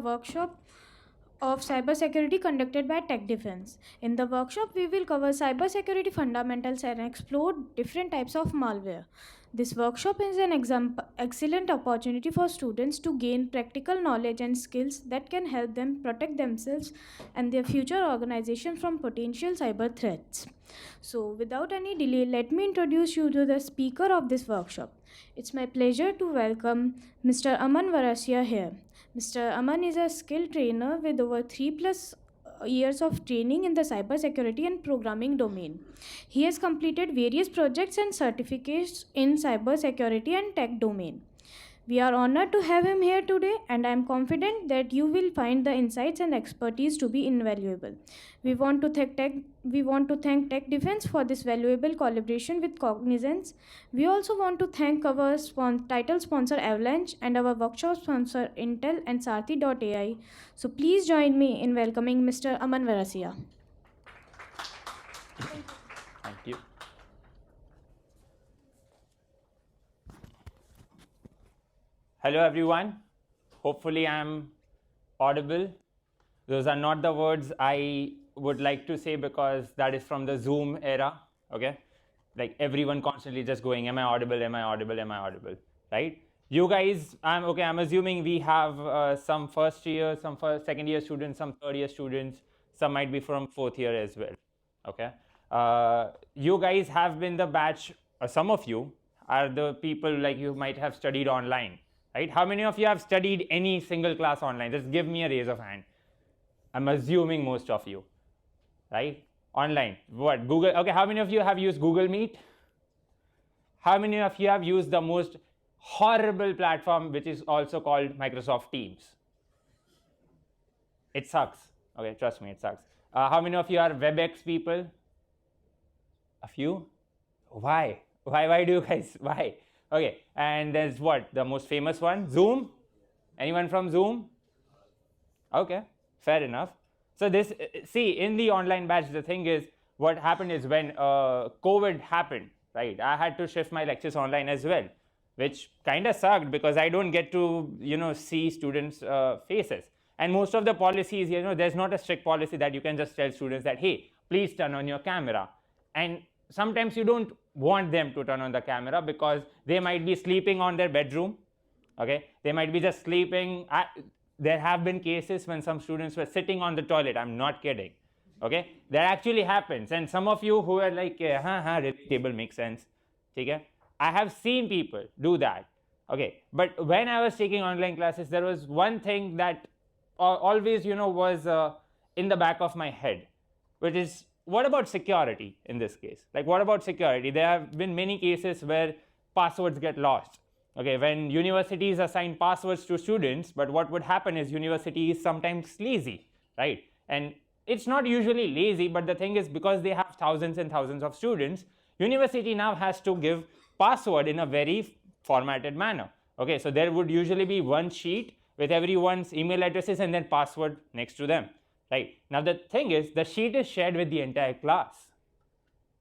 workshop of cybersecurity conducted by Tech Defense. In the workshop, we will cover cybersecurity fundamentals and explore different types of malware. This workshop is an excellent opportunity for students to gain practical knowledge and skills that can help them protect themselves and their future organization from potential cyber threats. So, without any delay, let me introduce you to the speaker of this workshop. It's my pleasure to welcome Mr. Aman Varasia here. Mr. Aman is a skilled trainer with over 3+ years of training in the cybersecurity and programming domain. He has completed various projects and certificates in cybersecurity and tech domain. We are honored to have him here today, and I am confident that you will find the insights and expertise to be invaluable. We want to thank Tech Defense for this valuable collaboration with Cognizance. We also want to thank our title sponsor Avalanche and our workshop sponsor Intel and Sarthi.ai. So please join me in welcoming Mr. Aman Varasia. Thank you. Hello everyone, hopefully I'm audible. Those are not the words I would like to say because that is from the Zoom era, okay? Like everyone constantly just going, am I audible, am I audible, am I audible, right? You guys, I'm assuming we have some first year, some second year students, some third year students, some might be from fourth year as well, okay? You guys have been the batch, some of you are the people like you might have studied online. Right? How many of you have studied any single class online? Just give me a raise of hand. I'm assuming most of you, right? Online. What? Google. Okay, how many of you have used Google Meet? How many of you have used the most horrible platform, which is also called Microsoft Teams? It sucks. Okay, trust me, it sucks. How many of you are WebEx people? A few? Why? Why do you guys, why? Okay, and there's what? The most famous one, Zoom. Anyone from Zoom? Okay, fair enough. So this, see, in the online batch, the thing is, what happened is when COVID happened, right? I had to shift my lectures online as well, which kind of sucked because I don't get to, see students' faces. And most of the policies, there's not a strict policy that you can just tell students that, hey, please turn on your camera. And sometimes you don't want them to turn on the camera because they might be sleeping on their bedroom, okay? They might be just sleeping. There have been cases when some students were sitting on the toilet. I'm not kidding, okay? That actually happens. And some of you who are like, relatable, makes sense, okay? I have seen people do that, okay? But when I was taking online classes, there was one thing that always, was in the back of my head, which is, what about security in this case? Like, what about security? There have been many cases where passwords get lost. Okay, when universities assign passwords to students, but what would happen is university is sometimes lazy, right? And it's not usually lazy, but the thing is because they have thousands and thousands of students, university now has to give password in a very formatted manner. Okay, so there would usually be one sheet with everyone's email addresses and then password next to them. Right. Now the thing is, the sheet is shared with the entire class.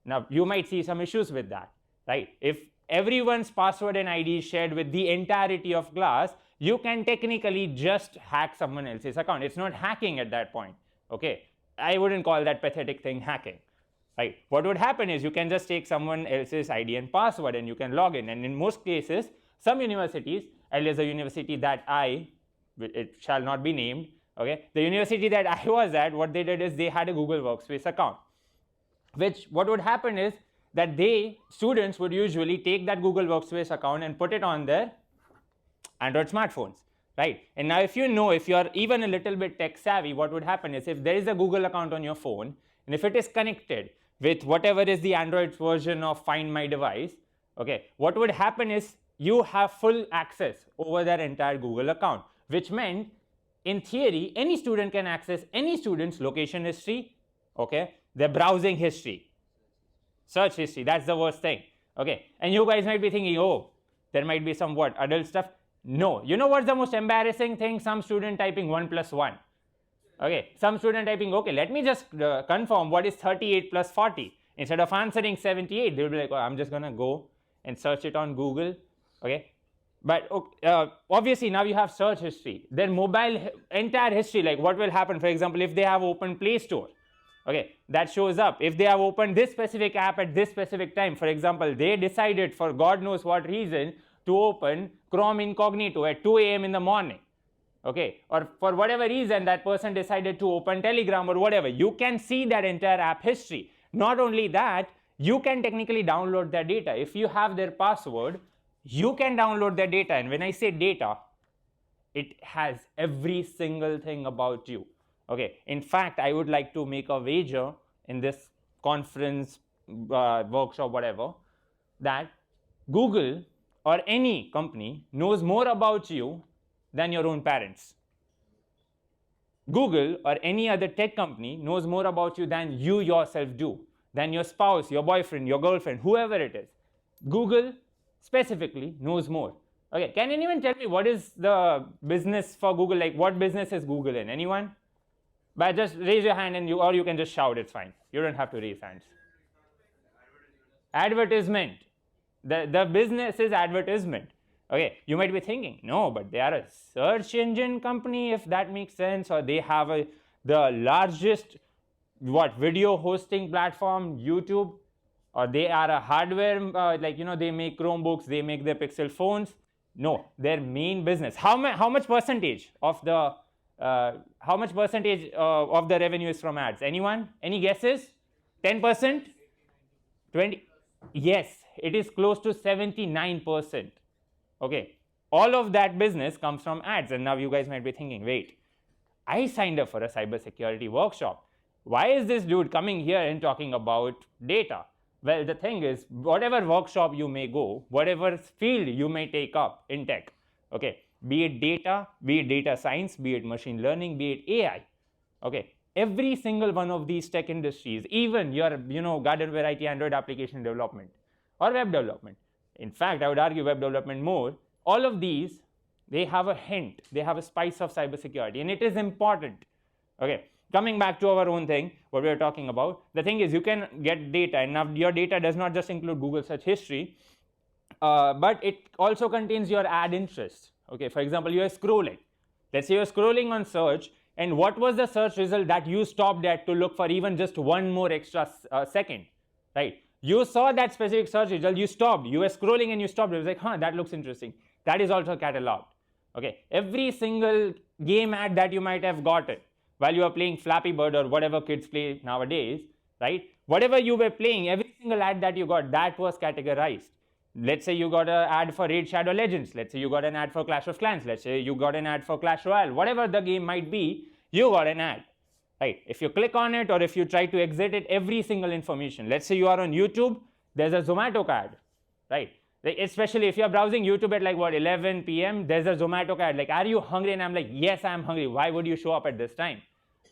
Now you might see some issues with that, right? If everyone's password and ID is shared with the entirety of class, you can technically just hack someone else's account. It's not hacking at that point, okay? I wouldn't call that pathetic thing hacking, right? What would happen is you can just take someone else's ID and password and you can log in. And in most cases, some universities, at least the university that it shall not be named, okay, the university that I was at, what they did is they had a Google Workspace account, which what would happen is that students would usually take that Google Workspace account and put it on their Android smartphones, right? And now if you're even a little bit tech savvy, what would happen is if there is a Google account on your phone, and if it is connected with whatever is the Android version of Find My Device, okay, what would happen is you have full access over their entire Google account, which meant in theory, any student can access any student's location history, okay, their browsing history, search history. That's the worst thing, okay? And you guys might be thinking, oh, there might be some adult stuff. No, you know what's the most embarrassing thing? Some student typing 1 + 1. Okay, some student typing, okay, let me just confirm what is 38 + 40. Instead of answering 78, they'll be like, oh, I'm just gonna go and search it on Google, okay? But obviously now you have search history, their mobile entire history, like what will happen, for example, if they have opened Play Store, okay, that shows up. If they have opened this specific app at this specific time, for example, they decided for God knows what reason to open Chrome incognito at 2 a.m. in the morning, okay, or for whatever reason that person decided to open Telegram or whatever, you can see that entire app history. Not only that, you can technically download their data. If you have their password, you can download their data. And when I say data, it has every single thing about you. Okay, in fact, I would like to make a wager in this conference, workshop, whatever, that Google or any company knows more about you than your own parents. Google or any other tech company knows more about you than you yourself do, than your spouse, your boyfriend, your girlfriend, whoever it is. Google specifically knows more. Okay, can anyone tell me what is the business for Google? Like, what business is Google in? Anyone? But just raise your hand, and or you can just shout, it's fine. You don't have to raise hands. Advertisement. The business is advertisement. Okay, you might be thinking, no, but they are a search engine company, if that makes sense, or they have the largest video hosting platform, YouTube, or they are a hardware, they make Chromebooks, they make their Pixel phones. No, their main business. How much percentage of the revenue is from ads? Anyone? Any guesses? 10%? 20? Yes, it is close to 79%. Okay, all of that business comes from ads. And now you guys might be thinking, wait, I signed up for a cybersecurity workshop. Why is this dude coming here and talking about data? Well, the thing is, whatever workshop you may go, whatever field you may take up in tech, okay, be it data science, be it machine learning, be it AI, okay, every single one of these tech industries, even your, garden variety Android application development or web development, in fact, I would argue web development more, all of these, they have a hint, they have a spice of cybersecurity, and it is important. Okay, coming back to our own thing, what we are talking about, the thing is you can get data, and now your data does not just include Google search history, but it also contains your ad interests. Okay, for example, you are scrolling. Let's say you're scrolling on search, and what was the search result that you stopped at to look for even just one more extra second, right? You saw that specific search result, you stopped, you were scrolling and you stopped. It was like, that looks interesting. That is also cataloged. Okay, every single game ad that you might have gotten while you are playing Flappy Bird or whatever kids play nowadays, right? Whatever you were playing, every single ad that you got, that was categorized. Let's say you got an ad for Raid Shadow Legends. Let's say you got an ad for Clash of Clans. Let's say you got an ad for Clash Royale. Whatever the game might be, you got an ad. Right? If you click on it or if you try to exit it, every single information. Let's say you are on YouTube, there's a Zomato ad, right? Like, especially if you're browsing YouTube at 11 p.m., there's a Zomato ad. Like, are you hungry? And I'm like, yes, I'm hungry. Why would you show up at this time?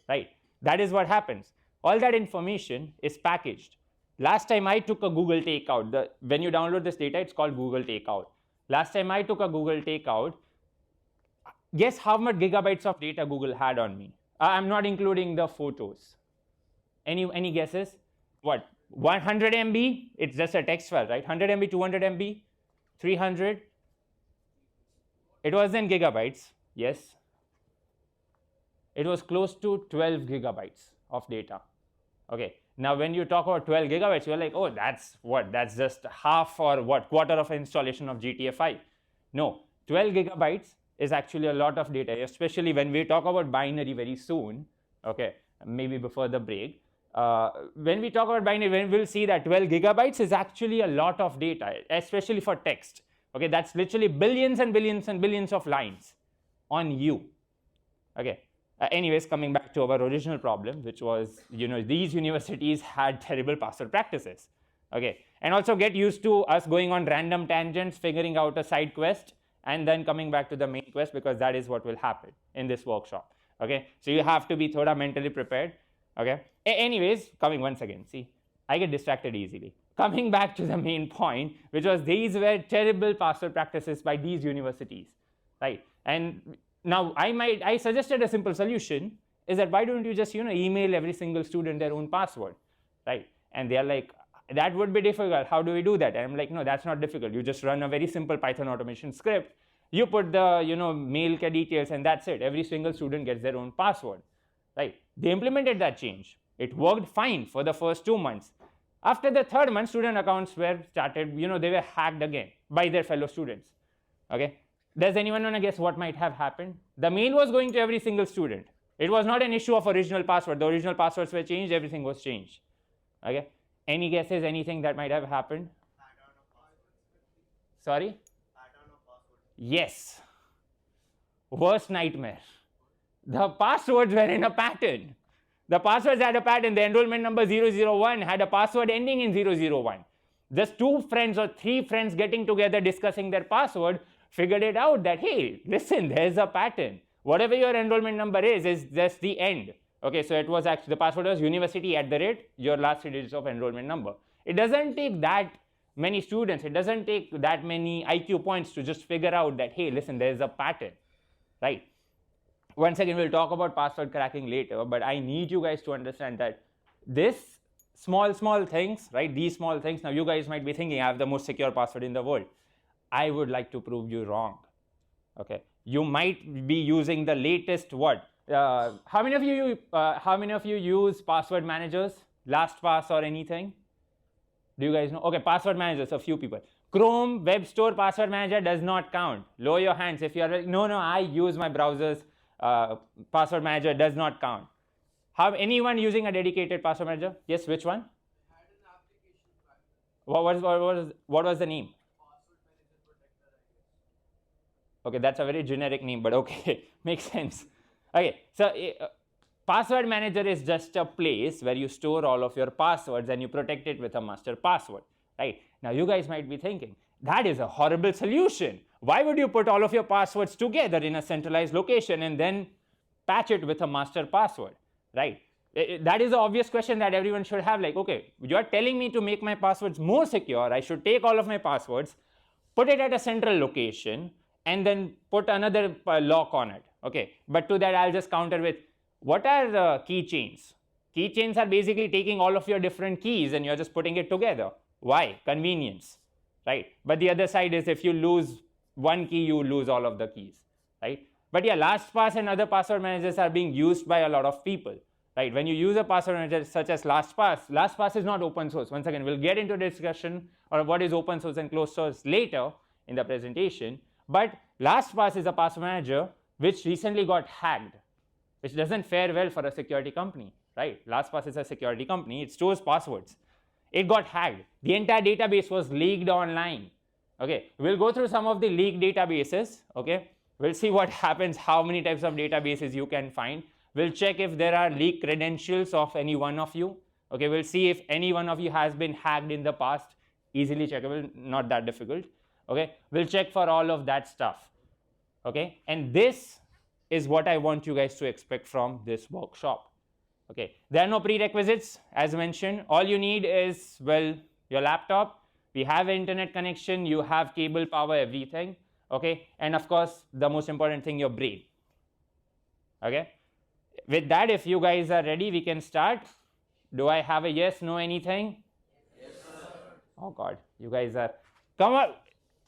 Right? That is what happens. All that information is packaged. Last time I took a Google Takeout, when you download this data, it's called Google Takeout. Last time I took a Google Takeout, guess how much gigabytes of data Google had on me? I'm not including the photos. Any guesses? What? 100 MB? It's just a text file, right? 100 MB, 200 MB, 300. It was in gigabytes, yes. It was close to 12 gigabytes of data. Okay. Now, when you talk about 12 gigabytes, you're like, oh, that's what? That's just half or what? Quarter of an installation of GTA 5. No, 12 gigabytes is actually a lot of data, especially when we talk about binary very soon, okay, maybe before the break. When we talk about binary, we'll see that 12 gigabytes is actually a lot of data, especially for text. Okay, that's literally billions and billions and billions of lines on you. Okay. Anyways, coming back to our original problem, which was, these universities had terrible password practices. Okay, and also get used to us going on random tangents, figuring out a side quest, and then coming back to the main quest, because that is what will happen in this workshop. Okay, so you have to be thoda mentally prepared. Okay, anyways, coming once again, see, I get distracted easily. Coming back to the main point, which was these were terrible password practices by these universities, right? And now I suggested a simple solution is that why don't you just email every single student their own password, right? And they're like, that would be difficult. How do we do that? And I'm like, no, that's not difficult. You just run a very simple Python automation script, You put the mail details and that's it. Every single student gets their own password, right? They implemented that change. It worked fine for the first 2 months. After the third month, student accounts were started, they were hacked again by their fellow students. Okay, does anyone want to guess what might have happened? The mail was going to every single student. It was not an issue of original password. The original passwords were changed, everything was changed. Okay, any guesses, anything that might have happened? Sorry? Yes. Worst nightmare. The passwords were in a pattern. The passwords had a pattern. The enrollment number 001 had a password ending in 001. Just 2 friends or 3 friends getting together discussing their password figured it out that, hey, listen, there's a pattern. Whatever your enrollment number is just the end. Okay, so it was actually, the password was university @ your last 3 digits of enrollment number. It doesn't take that many students, it doesn't take that many IQ points to just figure out that, hey, listen, there's a pattern, right? Once again, we'll talk about password cracking later, but I need you guys to understand that this small things, right? These small things, now you guys might be thinking, I have the most secure password in the world. I would like to prove you wrong, okay? You might be using the latest what? How many of you use password managers, LastPass or anything? Do you guys know? Okay, password managers, a few people. Chrome Web Store password manager does not count. Lower your hands if you are like, no, I use my browser's password manager, does not count. Have anyone using a dedicated password manager? Yes, which one? What was the name? Okay, that's a very generic name, but okay, makes sense. Okay, so password manager is just a place where you store all of your passwords and you protect it with a master password, right? Now you guys might be thinking, that is a horrible solution. Why would you put all of your passwords together in a centralized location and then patch it with a master password, right? That is the obvious question that everyone should have, like, okay, you are telling me to make my passwords more secure, I should take all of my passwords, put it at a central location, and then put another lock on it, okay? But to that, I'll just counter with, what are the keychains? Keychains are basically taking all of your different keys and you're just putting it together. Why? Convenience, right? But the other side is, if you lose one key, you lose all of the keys, right? But yeah, LastPass and other password managers are being used by a lot of people, right? When you use a password manager such as LastPass is not open source. Once again, we'll get into the discussion on what is open source and closed source later in the presentation. But LastPass is a password manager which recently got hacked, which doesn't fare well for a security company, right? LastPass is a security company, it stores passwords. It got hacked. The entire database was leaked online. Okay, we'll go through some of the leaked databases, okay? We'll see what happens, how many types of databases you can find. We'll check if there are leaked credentials of any one of you. Okay, we'll see if any one of you has been hacked in the past. Easily checkable, not that difficult. Okay, we'll check for all of that stuff. Okay, and this is what I want you guys to expect from this workshop. Okay, there are no prerequisites as mentioned. All you need is, well, your laptop. We have an internet connection, you have cable power, everything. Okay, and of course, the most important thing, your brain. Okay, with that, if you guys are ready, we can start. Do I have a yes, no, anything? Yes, sir. Oh God, you guys are, come on,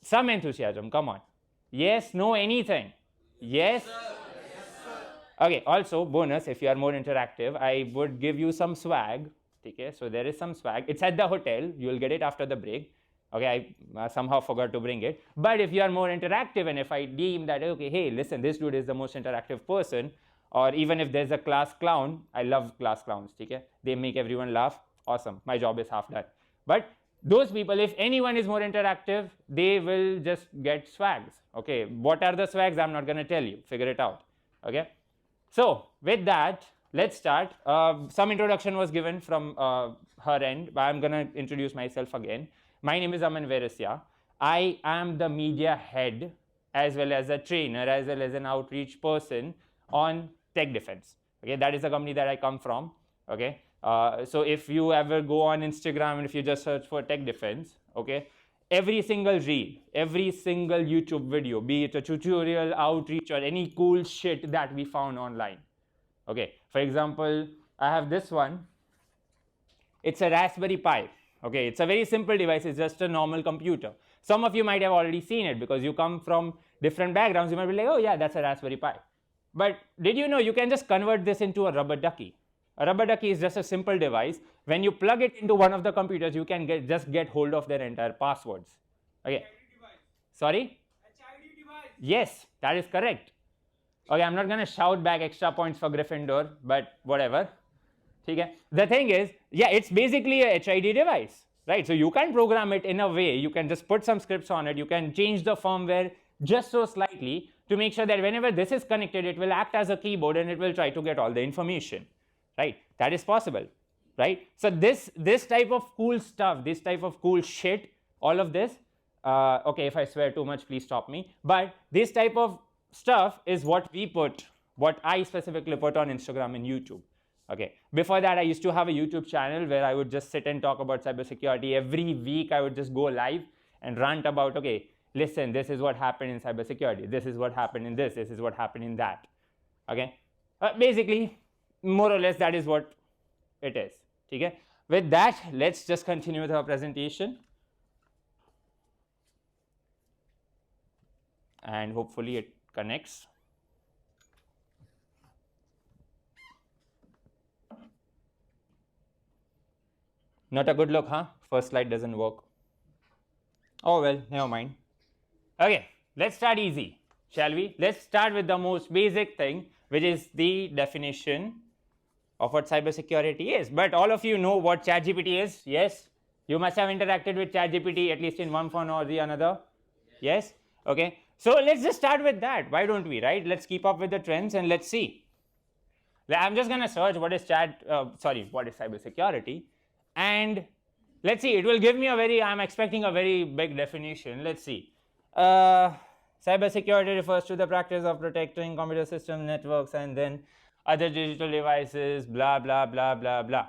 some enthusiasm, come on. Yes, no, anything? Yes? Yes, sir. Okay, also bonus, if you are more interactive, I would give you some swag. Okay, so there is some swag. It's at the hotel. You will get it after the break. Okay, I somehow forgot to bring it. But if you are more interactive and if I deem that, okay, hey, listen, this dude is the most interactive person, or even if there's a class clown, I love class clowns, okay? They make everyone laugh. Awesome, my job is half done. But those people, if anyone is more interactive, they will just get swags. Okay, what are the swags? I'm not going to tell you. Figure it out. Okay. So with that, let's start. Some introduction was given from her end, but I'm going to introduce myself again. My name is Aman Veresya. I am the media head as well as a trainer as well as an outreach person on Tech Defense. Okay, that is the company that I come from. Okay, so if you ever go on Instagram and if you just search for Tech Defense, okay, every single reel, every single YouTube video, be it a tutorial, outreach, or any cool shit that we found online. Okay, for example, I have this one. It's a Raspberry Pi. Okay, it's a very simple device. It's just a normal computer. Some of you might have already seen it because you come from different backgrounds, you might be like, oh yeah, that's a Raspberry Pi. But did you know you can just convert this into a rubber ducky? A rubber ducky is just a simple device. When you plug it into one of the computers, you can just get hold of their entire passwords. Okay. Sorry? Yes, that is correct. Okay, I'm not going to shout back extra points for Gryffindor, but whatever. Okay. The thing is, yeah, it's basically a HID device, right? So you can program it in a way, you can just put some scripts on it, you can change the firmware just so slightly to make sure that whenever this is connected, it will act as a keyboard and it will try to get all the information, right? That is possible, right? So this type of cool stuff, this type of cool shit, all of this, okay, if I swear too much, please stop me. But this type of stuff is what I specifically put on Instagram and YouTube. Okay. Before that, I used to have a YouTube channel where I would just sit and talk about cybersecurity. Every week, I would just go live and rant about, okay, listen, this is what happened in cybersecurity. This is what happened in this. This is what happened in that. Okay. Basically, more or less, that is what it is. Okay. With that, let's just continue with our presentation. And hopefully it connects. Not a good look, huh? First slide doesn't work. Oh well, never mind. Okay, let's start easy, shall we? Let's start with the most basic thing, which is the definition of what cybersecurity is. But all of you know what ChatGPT is, yes? You must have interacted with ChatGPT at least in one form or the another. Yes? Okay. So let's just start with that. Why don't we, right? Let's keep up with the trends and let's see. I'm just going to search what is cybersecurity, and let's see. It will give me I'm expecting a very big definition. Let's see. Cybersecurity refers to the practice of protecting computer systems, networks, and then other digital devices, blah, blah, blah, blah, blah.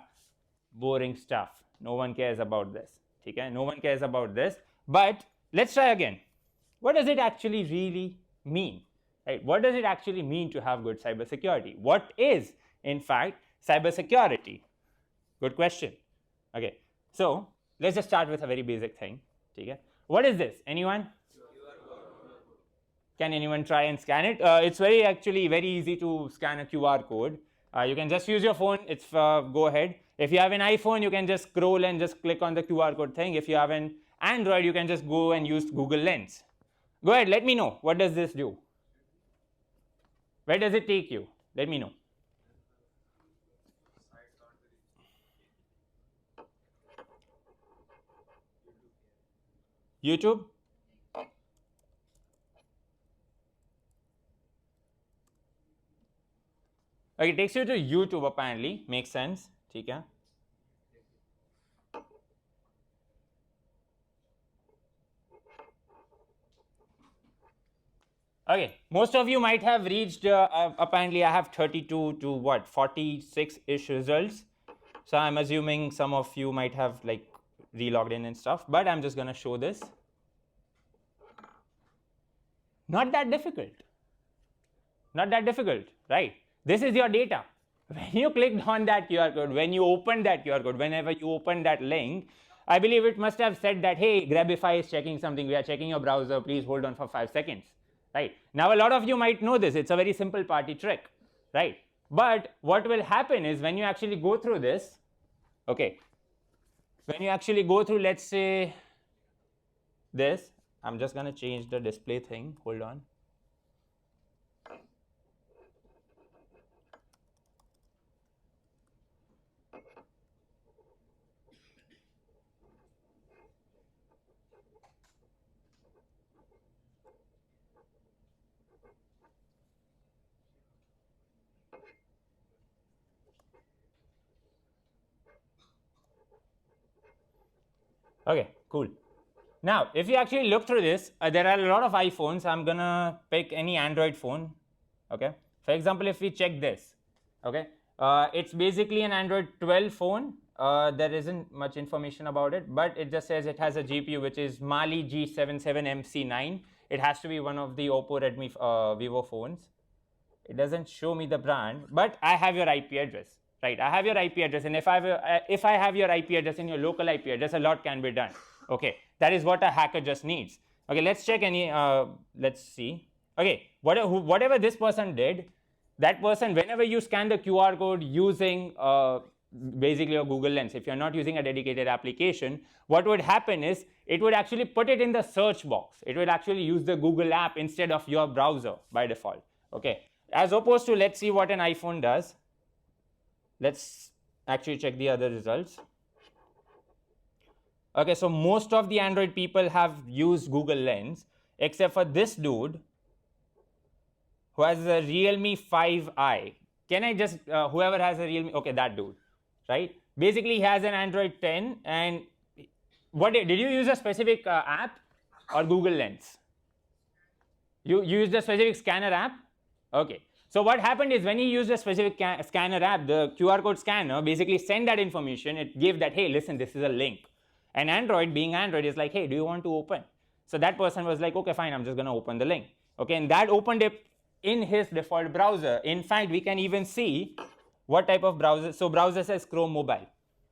Boring stuff. No one cares about this. Okay? No one cares about this. But let's try again. What does it actually really mean? Right? What does it actually mean to have good cybersecurity? What is, in fact, cybersecurity? Good question. Okay, so let's just start with a very basic thing. Okay? What is this? Anyone? Can anyone try and scan it? It's actually very easy to scan a QR code. You can just use your phone. It's go ahead. If you have an iPhone, you can just scroll and just click on the QR code thing. If you have an Android, you can just go and use Google Lens. Go ahead, let me know. What does this do? Where does it take you? Let me know. YouTube? Okay, it takes you to YouTube apparently. Makes sense. Okay. Okay, most of you might have reached, apparently I have 32 to 46-ish results. So I'm assuming some of you might have like relogged in and stuff, but I'm just going to show this. Not that difficult. Not that difficult, right? This is your data. When you clicked on that QR code, when you opened that QR code, whenever you open that link, I believe it must have said that, hey, Grabify is checking something. We are checking your browser. Please hold on for 5 seconds. Right? Now, a lot of you might know this. It's a very simple party trick, right? But what will happen is when you actually go through this, okay, when you actually go through, let's say, this, I'm just going to change the display thing. Hold on. Okay, cool. Now, if you actually look through this, there are a lot of iPhones. I'm going to pick any Android phone. Okay. For example, if we check this, okay, it's basically an Android 12 phone. There isn't much information about it, but it just says it has a GPU, which is Mali G77MC9. It has to be one of the Oppo, Redmi, Vivo phones. It doesn't show me the brand, but I have your IP address. Right, I have your IP address, and if I have your IP address and your local IP address, a lot can be done. Okay, that is what a hacker just needs. Okay, let's check any, let's see. Okay, whatever this person did, that person, whenever you scan the QR code using basically a Google Lens, if you're not using a dedicated application, what would happen is it would actually put it in the search box. It would actually use the Google app instead of your browser by default. Okay, as opposed to, let's see what an iPhone does. Let's actually check the other results. Okay, so most of the Android people have used Google Lens, except for this dude who has a Realme 5i. Can I just, whoever has a Realme, okay, that dude, right? Basically, he has an Android 10, and what did you use a specific app or Google Lens? You used a specific scanner app? Okay. So what happened is when he used a specific scanner app, the QR code scanner basically sent that information. It gave that, hey, listen, this is a link. And Android, being Android, is like, hey, do you want to open? So that person was like, okay, fine, I'm just going to open the link. Okay, and that opened it in his default browser. In fact, we can even see what type of browser. So browser says Chrome Mobile.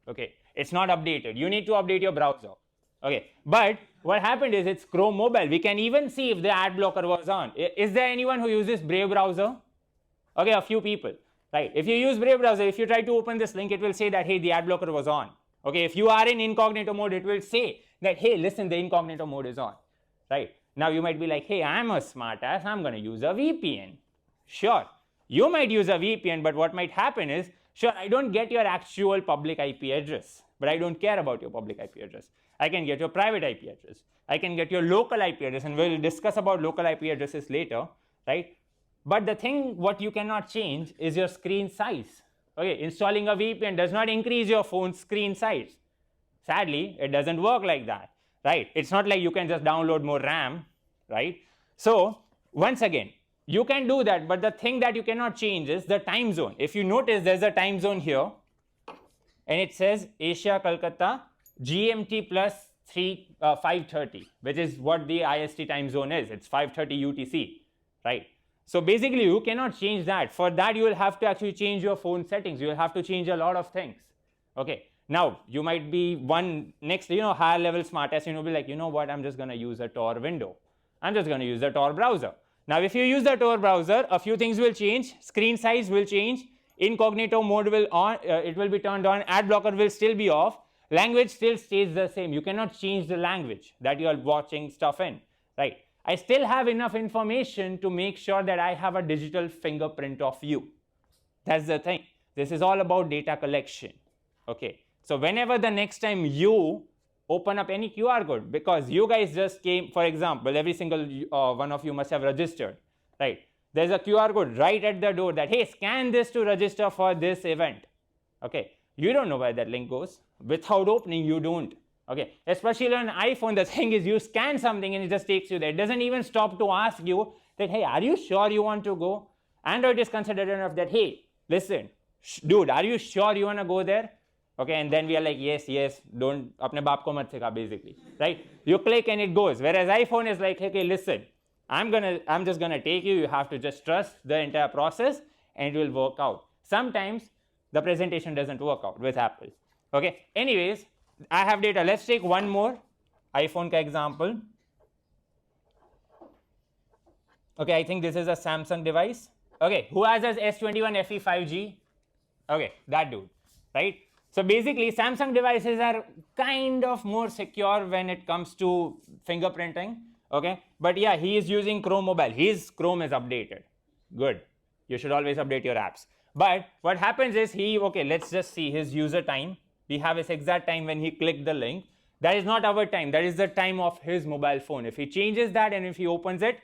Okay, it's not updated. You need to update your browser. Okay, but what happened is it's Chrome Mobile. We can even see if the ad blocker was on. Is there anyone who uses Brave browser? Okay, a few people, right? If you use Brave browser, if you try to open this link, it will say that, hey, the ad blocker was on. Okay, if you are in incognito mode, it will say that, hey, listen, the incognito mode is on, right? Now you might be like, hey, I'm a smart ass, I'm going to use a VPN. Sure, you might use a VPN, but what might happen is, sure, I don't get your actual public IP address, but I don't care about your public IP address. I can get your private IP address. I can get your local IP address, and we'll discuss about local IP addresses later, right? But the thing what you cannot change is your screen size. Okay, installing a VPN does not increase your phone's screen size. Sadly, it doesn't work like that, right? It's not like you can just download more RAM, right? So once again, you can do that, but the thing that you cannot change is the time zone. If you notice, there's a time zone here, and it says Asia, Kolkata, GMT plus 5:30, which is what the IST time zone is. It's 5:30 UTC, right? So basically, you cannot change that. For that, you will have to actually change your phone settings. You will have to change a lot of things. Okay. Now, you might be one next, higher level smartass, be like, you know what, I'm just going to use a Tor window. I'm just going to use the Tor browser. Now, if you use the Tor browser, a few things will change. Screen size will change. Incognito mode will on. It will be turned on. Ad blocker will still be off. Language still stays the same. You cannot change the language that you are watching stuff in, right? I still have enough information to make sure that I have a digital fingerprint of you. That's the thing. This is all about data collection. Okay. So whenever the next time you open up any QR code, because you guys just came, for example, every single one of you must have registered, right? There's a QR code right at the door that, hey, scan this to register for this event. Okay. You don't know where that link goes. Without opening, you don't. Okay, especially on an iPhone, the thing is you scan something and it just takes you there. It doesn't even stop to ask you that, hey, are you sure you want to go? Android is considered enough that, hey, listen, dude, are you sure you want to go there? Okay, and then we are like, yes, don't, apne baap ko mat sikha, basically, right? You click and it goes. Whereas iPhone is like, okay, listen, I'm just gonna take you. You have to just trust the entire process and it will work out. Sometimes the presentation doesn't work out with Apple. Okay, anyways, I have data. Let's take one more iPhone ka example. Okay, I think this is a Samsung device. Okay, who has a S21 FE 5G? Okay, that dude, right? So basically, Samsung devices are kind of more secure when it comes to fingerprinting. Okay, but yeah, he is using Chrome Mobile. His Chrome is updated. Good. You should always update your apps. But what happens is okay, let's just see his user time. We have his exact time when he clicked the link. That is not our time. That is the time of his mobile phone. If he changes that and if he opens it,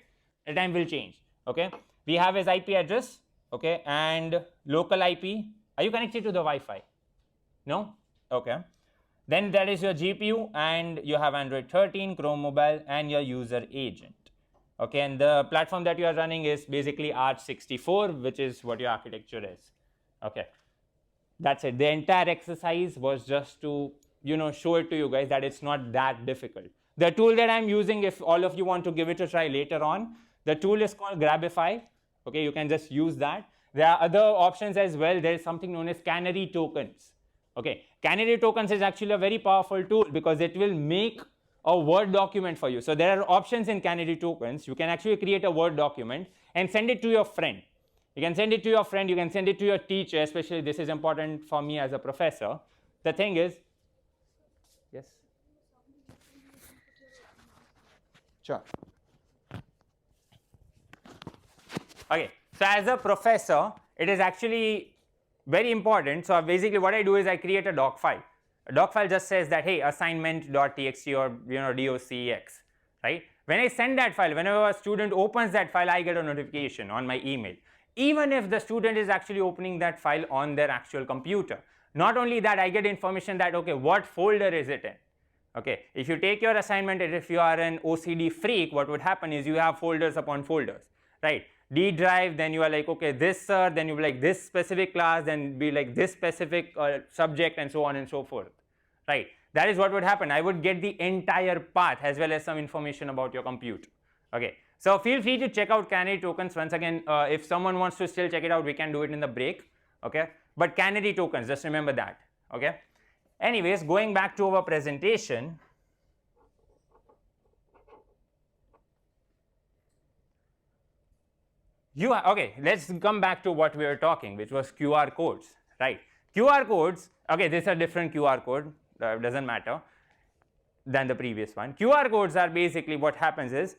the time will change. Okay. We have his IP address. Okay. And local IP. Are you connected to the Wi-Fi? No? Okay. Then that is your GPU and you have Android 13, Chrome Mobile and your user agent. Okay. And the platform that you are running is basically Arch64, which is what your architecture is. Okay. That's it. The entire exercise was just to, show it to you guys that it's not that difficult. The tool that I'm using, if all of you want to give it a try later on, the tool is called Grabify. Okay, you can just use that. There are other options as well. There is something known as canary tokens. Okay, canary tokens is actually a very powerful tool because it will make a Word document for you. So there are options in Canary tokens. You can actually create a Word document and send it to your friend. You can send it to your friend, you can send it to your teacher, especially this is important for me as a professor. The thing is, yes? Sure. Okay, so as a professor, it is actually very important. So basically what I do is I create a doc file. A doc file just says that, hey, assignment.txt or docx, right? When I send that file, whenever a student opens that file, I get a notification on my email. Even if the student is actually opening that file on their actual computer. Not only that, I get information that, okay, what folder is it in? Okay, if you take your assignment and if you are an OCD freak, what would happen is you have folders upon folders, right? D drive, then you are like, okay, this then you be like this specific class, then be like this specific subject, and so on and so forth, right? That is what would happen. I would get the entire path as well as some information about your computer. Okay, so feel free to check out Canary tokens. Once again, if someone wants to still check it out, we can do it in the break. Okay, but Canary tokens, just remember that. Okay. Anyways, going back to our presentation, okay, let's come back to what we were talking, which was QR codes, right? QR codes, okay, this is a different QR code, doesn't matter, than the previous one. QR codes are basically what happens is,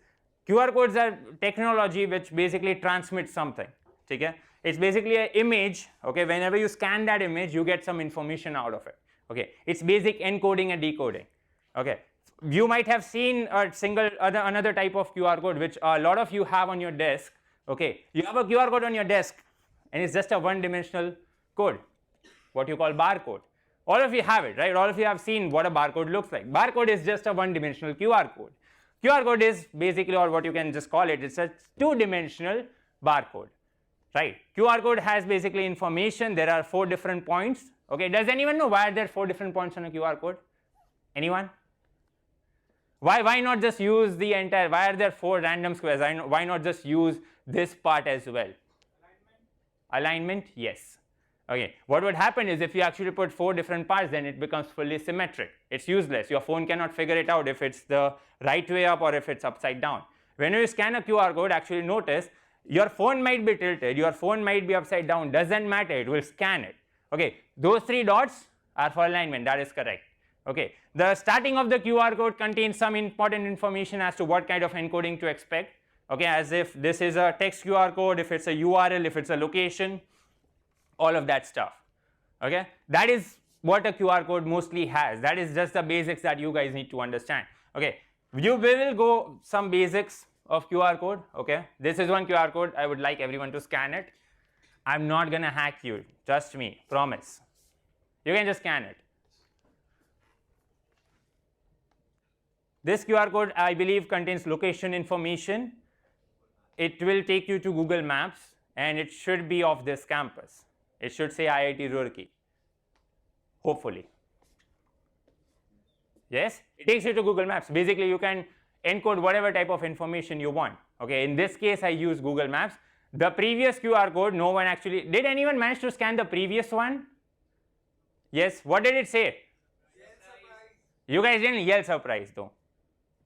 QR codes are technology which basically transmits something, okay? It's basically an image, okay? Whenever you scan that image, you get some information out of it. Okay, it's basic encoding and decoding. Okay, you might have seen another type of QR code which a lot of you have on your desk. Okay, you have a QR code on your desk and it's just a one-dimensional code, what you call barcode. All of you have it, right? All of you have seen what a barcode looks like. Barcode is just a one-dimensional QR code. QR code is basically, or what you can just call it, it's a two-dimensional barcode, right? QR code has basically information. There are 4 different points. Okay, does anyone know why are there 4 different points on a QR code? Anyone? Why not just use the entire, why are there 4 random squares? Why not just use this part as well? Alignment, yes. Okay, what would happen is if you actually put 4 different parts, then it becomes fully symmetric. It's useless. Your phone cannot figure it out if it's the right way up or if it's upside down. When you scan a QR code, actually notice your phone might be tilted, your phone might be upside down, doesn't matter, it will scan it. Okay, those 3 dots are for alignment, that is correct. Okay, the starting of the QR code contains some important information as to what kind of encoding to expect. Okay, as if this is a text QR code, if it's a URL, if it's a location, all of that stuff. Okay, that is what a QR code mostly has. That is just the basics that you guys need to understand. Okay, we will go some basics of QR code. Okay, this is one QR code. I would like everyone to scan it. I'm not gonna hack you, trust me, promise. You can just scan it. This QR code, I believe, contains location information. It will take you to Google Maps and it should be of this campus. It should say IIT Roorkee, hopefully. Yes, it takes you to Google Maps. Basically, you can encode whatever type of information you want. Okay, in this case, I use Google Maps. The previous QR code, no one actually, did anyone manage to scan the previous one? Yes, what did it say? You guys didn't yell surprise though.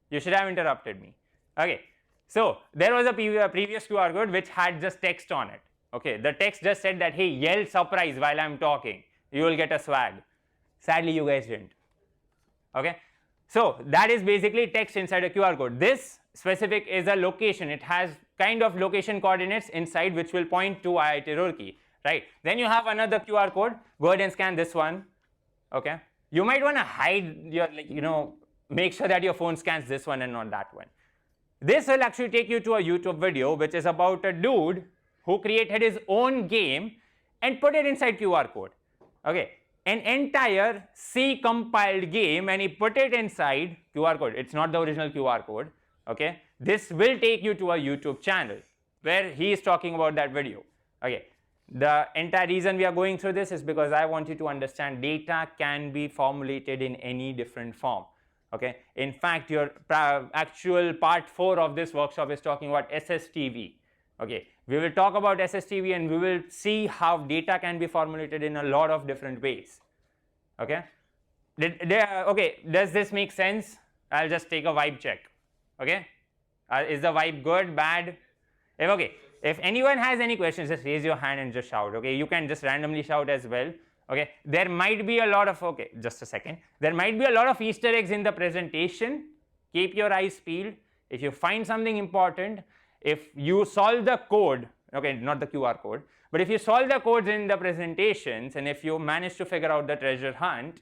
You should have interrupted me. Okay, so there was a previous QR code which had just text on it. Okay, the text just said that, hey, yell surprise while I'm talking. You will get a swag. Sadly, you guys didn't. Okay, so that is basically text inside a QR code. This specific is a location. It has kind of location coordinates inside which will point to IIT Roorkee, right? Then you have another QR code. Go ahead and scan this one. Okay, you might want to hide your, make sure that your phone scans this one and not that one. This will actually take you to a YouTube video which is about a dude who created his own game and put it inside QR code. Okay, an entire C compiled game, and he put it inside QR code. It's not the original QR code. Okay, this will take you to a YouTube channel where he is talking about that video. Okay, the entire reason we are going through this is because I want you to understand data can be formulated in any different form. Okay, in fact, your actual part 4 of this workshop is talking about SSTV. Okay, we will talk about SSTV and we will see how data can be formulated in a lot of different ways. Okay, okay, does this make sense? I'll just take a vibe check. Okay, is the vibe good, bad? If anyone has any questions, just raise your hand and just shout. Okay, you can just randomly shout as well. Okay, there might be a lot of, okay, just a second, there might be a lot of Easter eggs in the presentation. Keep your eyes peeled. If you find something important, if you solve the code, okay, not the QR code, but if you solve the codes in the presentations, and if you manage to figure out the treasure hunt,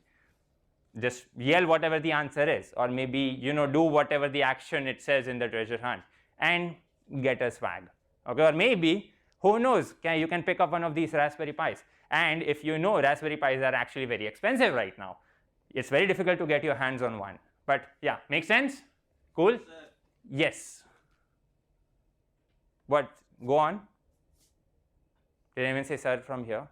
just yell whatever the answer is, or maybe do whatever the action it says in the treasure hunt and get a swag. Okay, or maybe, who knows, you can pick up one of these Raspberry Pis. And if you know, Raspberry Pis are actually very expensive right now. It's very difficult to get your hands on one. But yeah, make sense? Cool? Yes. What? Go on. Did anyone say sir from here?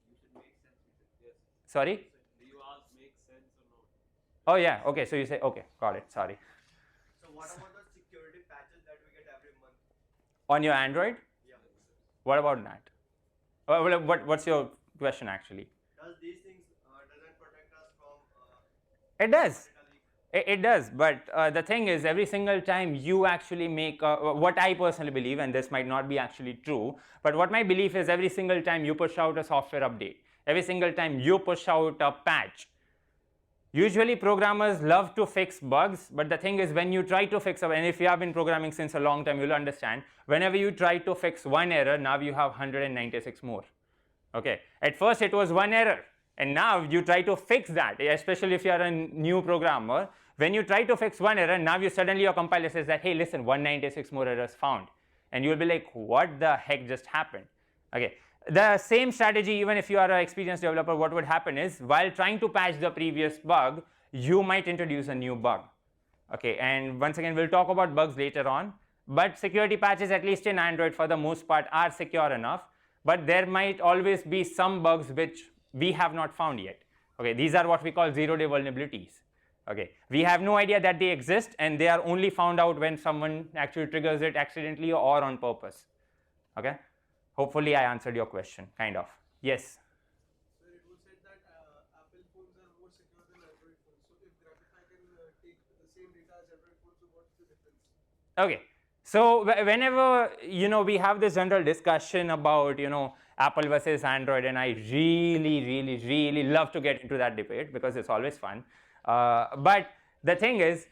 You should make sense. Yes. Sorry? Do you ask make sense or not? Oh yeah, okay, so you say, okay, got it, sorry. So what about the security patches that we get every month? On your Android? Yeah. What about that? What's your question actually? Does these things doesn't protect us from It does. data leak? It does, but the thing is, every single time you actually make, what I personally believe, and this might not be actually true, but what my belief is, every single time you push out a software update, every single time you push out a patch, usually programmers love to fix bugs, but the thing is, when you try to fix, and if you have been programming since a long time, you'll understand, whenever you try to fix one error, now you have 196 more. Okay, at first it was one error, and now you try to fix that, especially if you are a new programmer. When you try to fix one error, now suddenly your compiler says that, hey, listen, 196 more errors found. And you'll be like, what the heck just happened? Okay, the same strategy, even if you are an experienced developer, what would happen is, while trying to patch the previous bug, you might introduce a new bug. Okay, and once again, we'll talk about bugs later on. But security patches, at least in Android, for the most part, are secure enough. But there might always be some bugs which we have not found yet. Okay, these are what we call zero-day vulnerabilities. Okay, we have no idea that they exist, and they are only found out when someone actually triggers it accidentally or on purpose. Okay, hopefully I answered your question, kind of. Yes? Sir, it was said that Apple phones are more secure than Android phones. So if Grapify can take the same data as Android phones, so what's the difference? Okay, so whenever we have this general discussion about Apple versus Android, and I really love to get into that debate because it's always fun. But the thing is,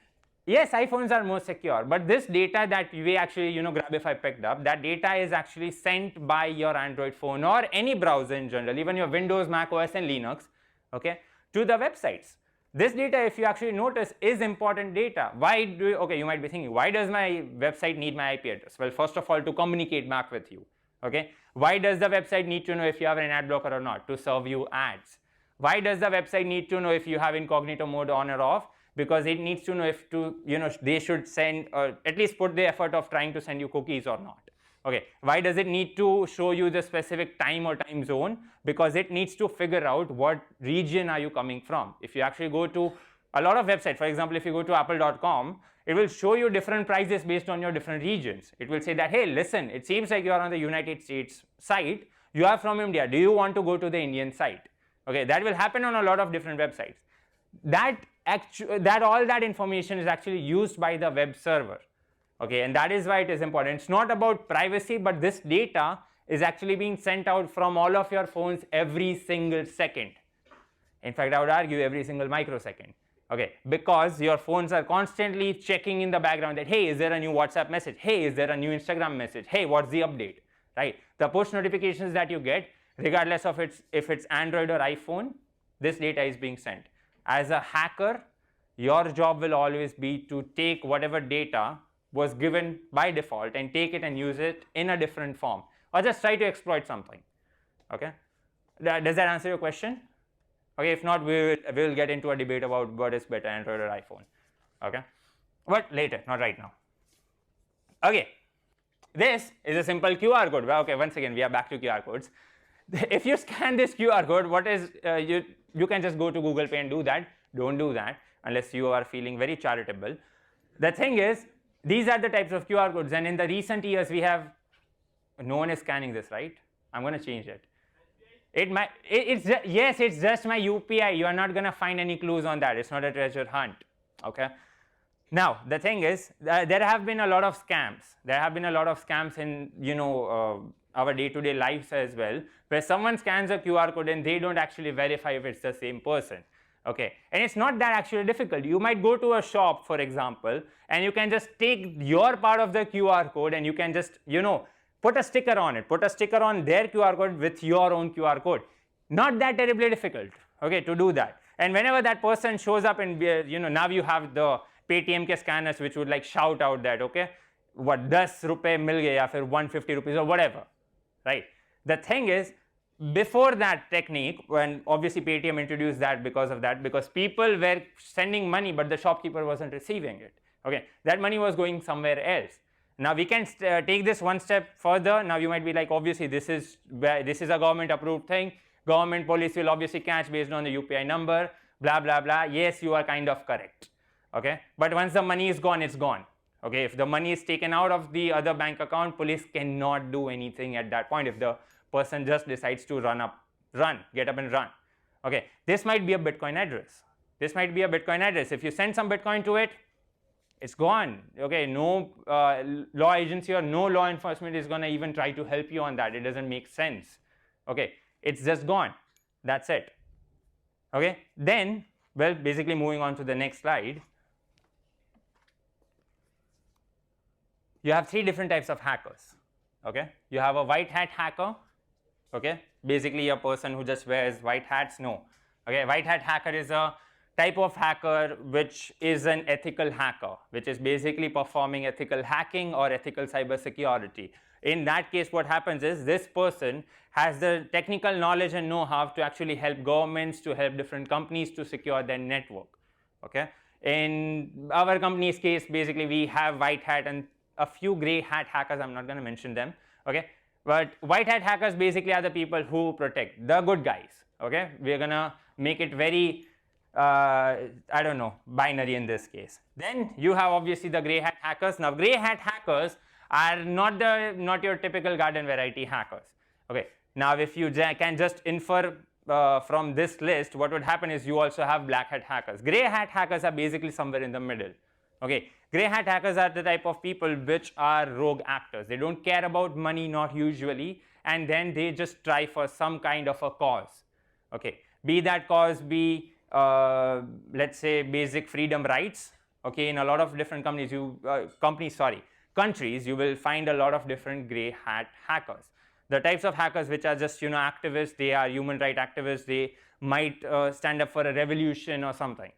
yes, iPhones are more secure, but this data that we actually Grabify picked up, that data is actually sent by your Android phone or any browser in general, even your Windows, Mac OS, and Linux, okay, to the websites. This data, if you actually notice, is important data. Why do you might be thinking, why does my website need my IP address? Well, first of all, to communicate back with you. Okay, why does the website need to know if you have an ad blocker or not? To serve you ads. Why does the website need to know if you have incognito mode on or off? Because it needs to know if they should send, or at least put the effort of trying to send you cookies or not. Okay, why does it need to show you the specific time or time zone? Because it needs to figure out what region are you coming from. If you actually go to a lot of websites, for example, if you go to apple.com, it will show you different prices based on your different regions. It will say that, hey, listen, it seems like you are on the United States site, you are from India, do you want to go to the Indian site? Okay, that will happen on a lot of different websites. All that information is actually used by the web server. Okay, and that is why it is important. It's not about privacy, but this data is actually being sent out from all of your phones every single second. In fact, I would argue every single microsecond. Okay, because your phones are constantly checking in the background that, hey, is there a new WhatsApp message? Hey, is there a new Instagram message? Hey, what's the update? Right? The push notifications that you get, regardless of if it's Android or iPhone, this data is being sent. As a hacker, your job will always be to take whatever data was given by default and take it and use it in a different form, or just try to exploit something. Okay, does that answer your question? Okay, if not, we will get into a debate about what is better, Android or iPhone. Okay, but later, not right now. Okay, this is a simple QR code. Well, okay, once again, we are back to QR codes. If you scan this QR code, what is you can just go to Google Pay and do that. Don't do that unless you are feeling very charitable. The thing is, these are the types of QR codes, and in the recent years, we have, no one is scanning this, right? I'm going to change it. Yes, it's just my UPI. You are not going to find any clues on that. It's not a treasure hunt. Okay. Now, the thing is, there have been a lot of scams. There have been a lot of scams in, our day-to-day lives as well, where someone scans a QR code and they don't actually verify if it's the same person. Okay, and it's not that actually difficult. You might go to a shop, for example, and you can just take your part of the QR code and you can just, put a sticker on it. Put a sticker on their QR code with your own QR code. Not that terribly difficult, okay, to do that. And whenever that person shows up and, now you have the Paytm ke scanners which would like shout out that, okay, what, 10 rupees mil gaye ya fir 150 rupees or whatever, right? The thing is, before that technique, when obviously Paytm introduced that because people were sending money but the shopkeeper wasn't receiving it, okay, that money was going somewhere else. Now we can take this one step further. Now you might be like, obviously this is a government approved thing. Government police will obviously catch based on the UPI number, blah, blah, blah. Yes, you are kind of correct. Okay, but once the money is gone, it's gone. Okay, if the money is taken out of the other bank account, police cannot do anything at that point if the person just decides to get up and run. Okay, this might be a Bitcoin address. If you send some Bitcoin to it, it's gone. Okay, no law agency or no law enforcement is going to even try to help you on that. It doesn't make sense. Okay, it's just gone. That's it. Okay, then, well, basically moving on to the next slide. You have three different types of hackers. Okay, you have a white hat hacker. Okay, basically a person who just wears white hats. No. Okay, white hat hacker is a type of hacker which is an ethical hacker, which is basically performing ethical hacking or ethical cybersecurity. In that case, what happens is this person has the technical knowledge and know-how to actually help governments, to help different companies to secure their network. Okay, in our company's case, basically we have white hat and a few gray hat hackers. I'm not going to mention them. Okay, but white hat hackers basically are the people who protect the good guys. Okay, we're going to make it very binary in this case. Then you have obviously the gray hat hackers. Now gray hat hackers are not your typical garden variety hackers. Okay, now if you can just infer from this list, what would happen is you also have black hat hackers. Gray hat hackers are basically somewhere in the middle. Okay, gray hat hackers are the type of people which are rogue actors. They don't care about money, not usually, and then they just try for some kind of a cause. Okay, be that cause be let's say basic freedom rights. Okay, in a lot of different countries, you will find a lot of different gray hat hackers. The types of hackers which are just activists, they are human rights activists, they might stand up for a revolution or something.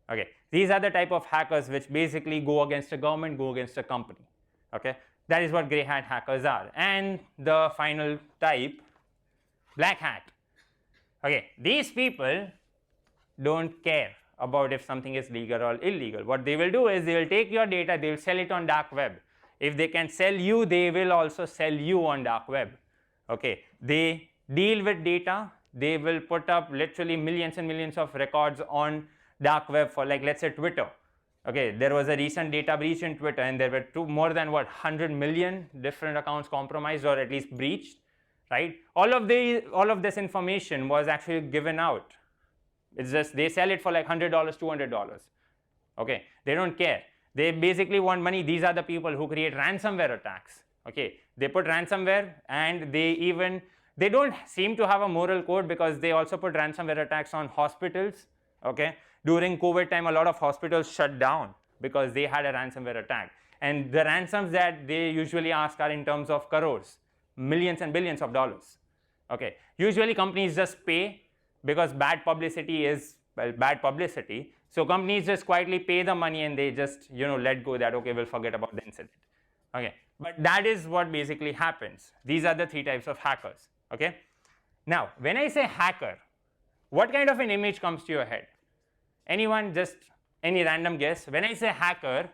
Okay, these are the type of hackers which basically go against a government, go against a company. Okay, that is what gray hat hackers are. And the final type, black hat. Okay, these people don't care about if something is legal or illegal. What they will do is they will take your data, they will sell it on dark web. If they can sell you, they will also sell you on dark web. Okay, they deal with data. They will put up literally millions and millions of records on dark web for, like, let's say Twitter. Okay, there was a recent data breach in Twitter and there were more than 100 million different accounts compromised or at least breached, right? All of this information was actually given out. It's just they sell it for like $100, $200. Okay, they don't care. They basically want money. These are the people who create ransomware attacks. Okay, they put ransomware and they don't seem to have a moral code because they also put ransomware attacks on hospitals. Okay, during COVID time, a lot of hospitals shut down because they had a ransomware attack. And the ransoms that they usually ask are in terms of crores, millions and billions of dollars. Okay, usually companies just pay because bad publicity is, well, bad publicity. So companies just quietly pay the money and they just, let go that, okay, we'll forget about the incident. Okay, but that is what basically happens. These are the three types of hackers. Okay, now when I say hacker, what kind of an image comes to your head? Anyone, just any random guess? When I say hacker,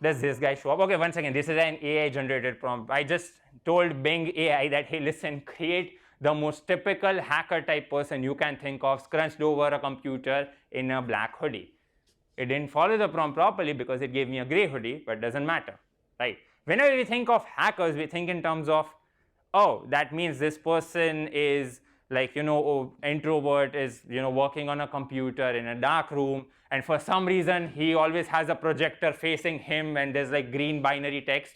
does this guy show up? Okay, once again, this is an AI generated prompt. I just told Bing AI that, hey, listen, create the most typical hacker type person you can think of, scrunched over a computer in a black hoodie. It didn't follow the prompt properly because it gave me a gray hoodie, but doesn't matter, right? Whenever we think of hackers, we think in terms of, oh, that means this person is like, introvert is, working on a computer in a dark room, and for some reason he always has a projector facing him and there's like green binary text,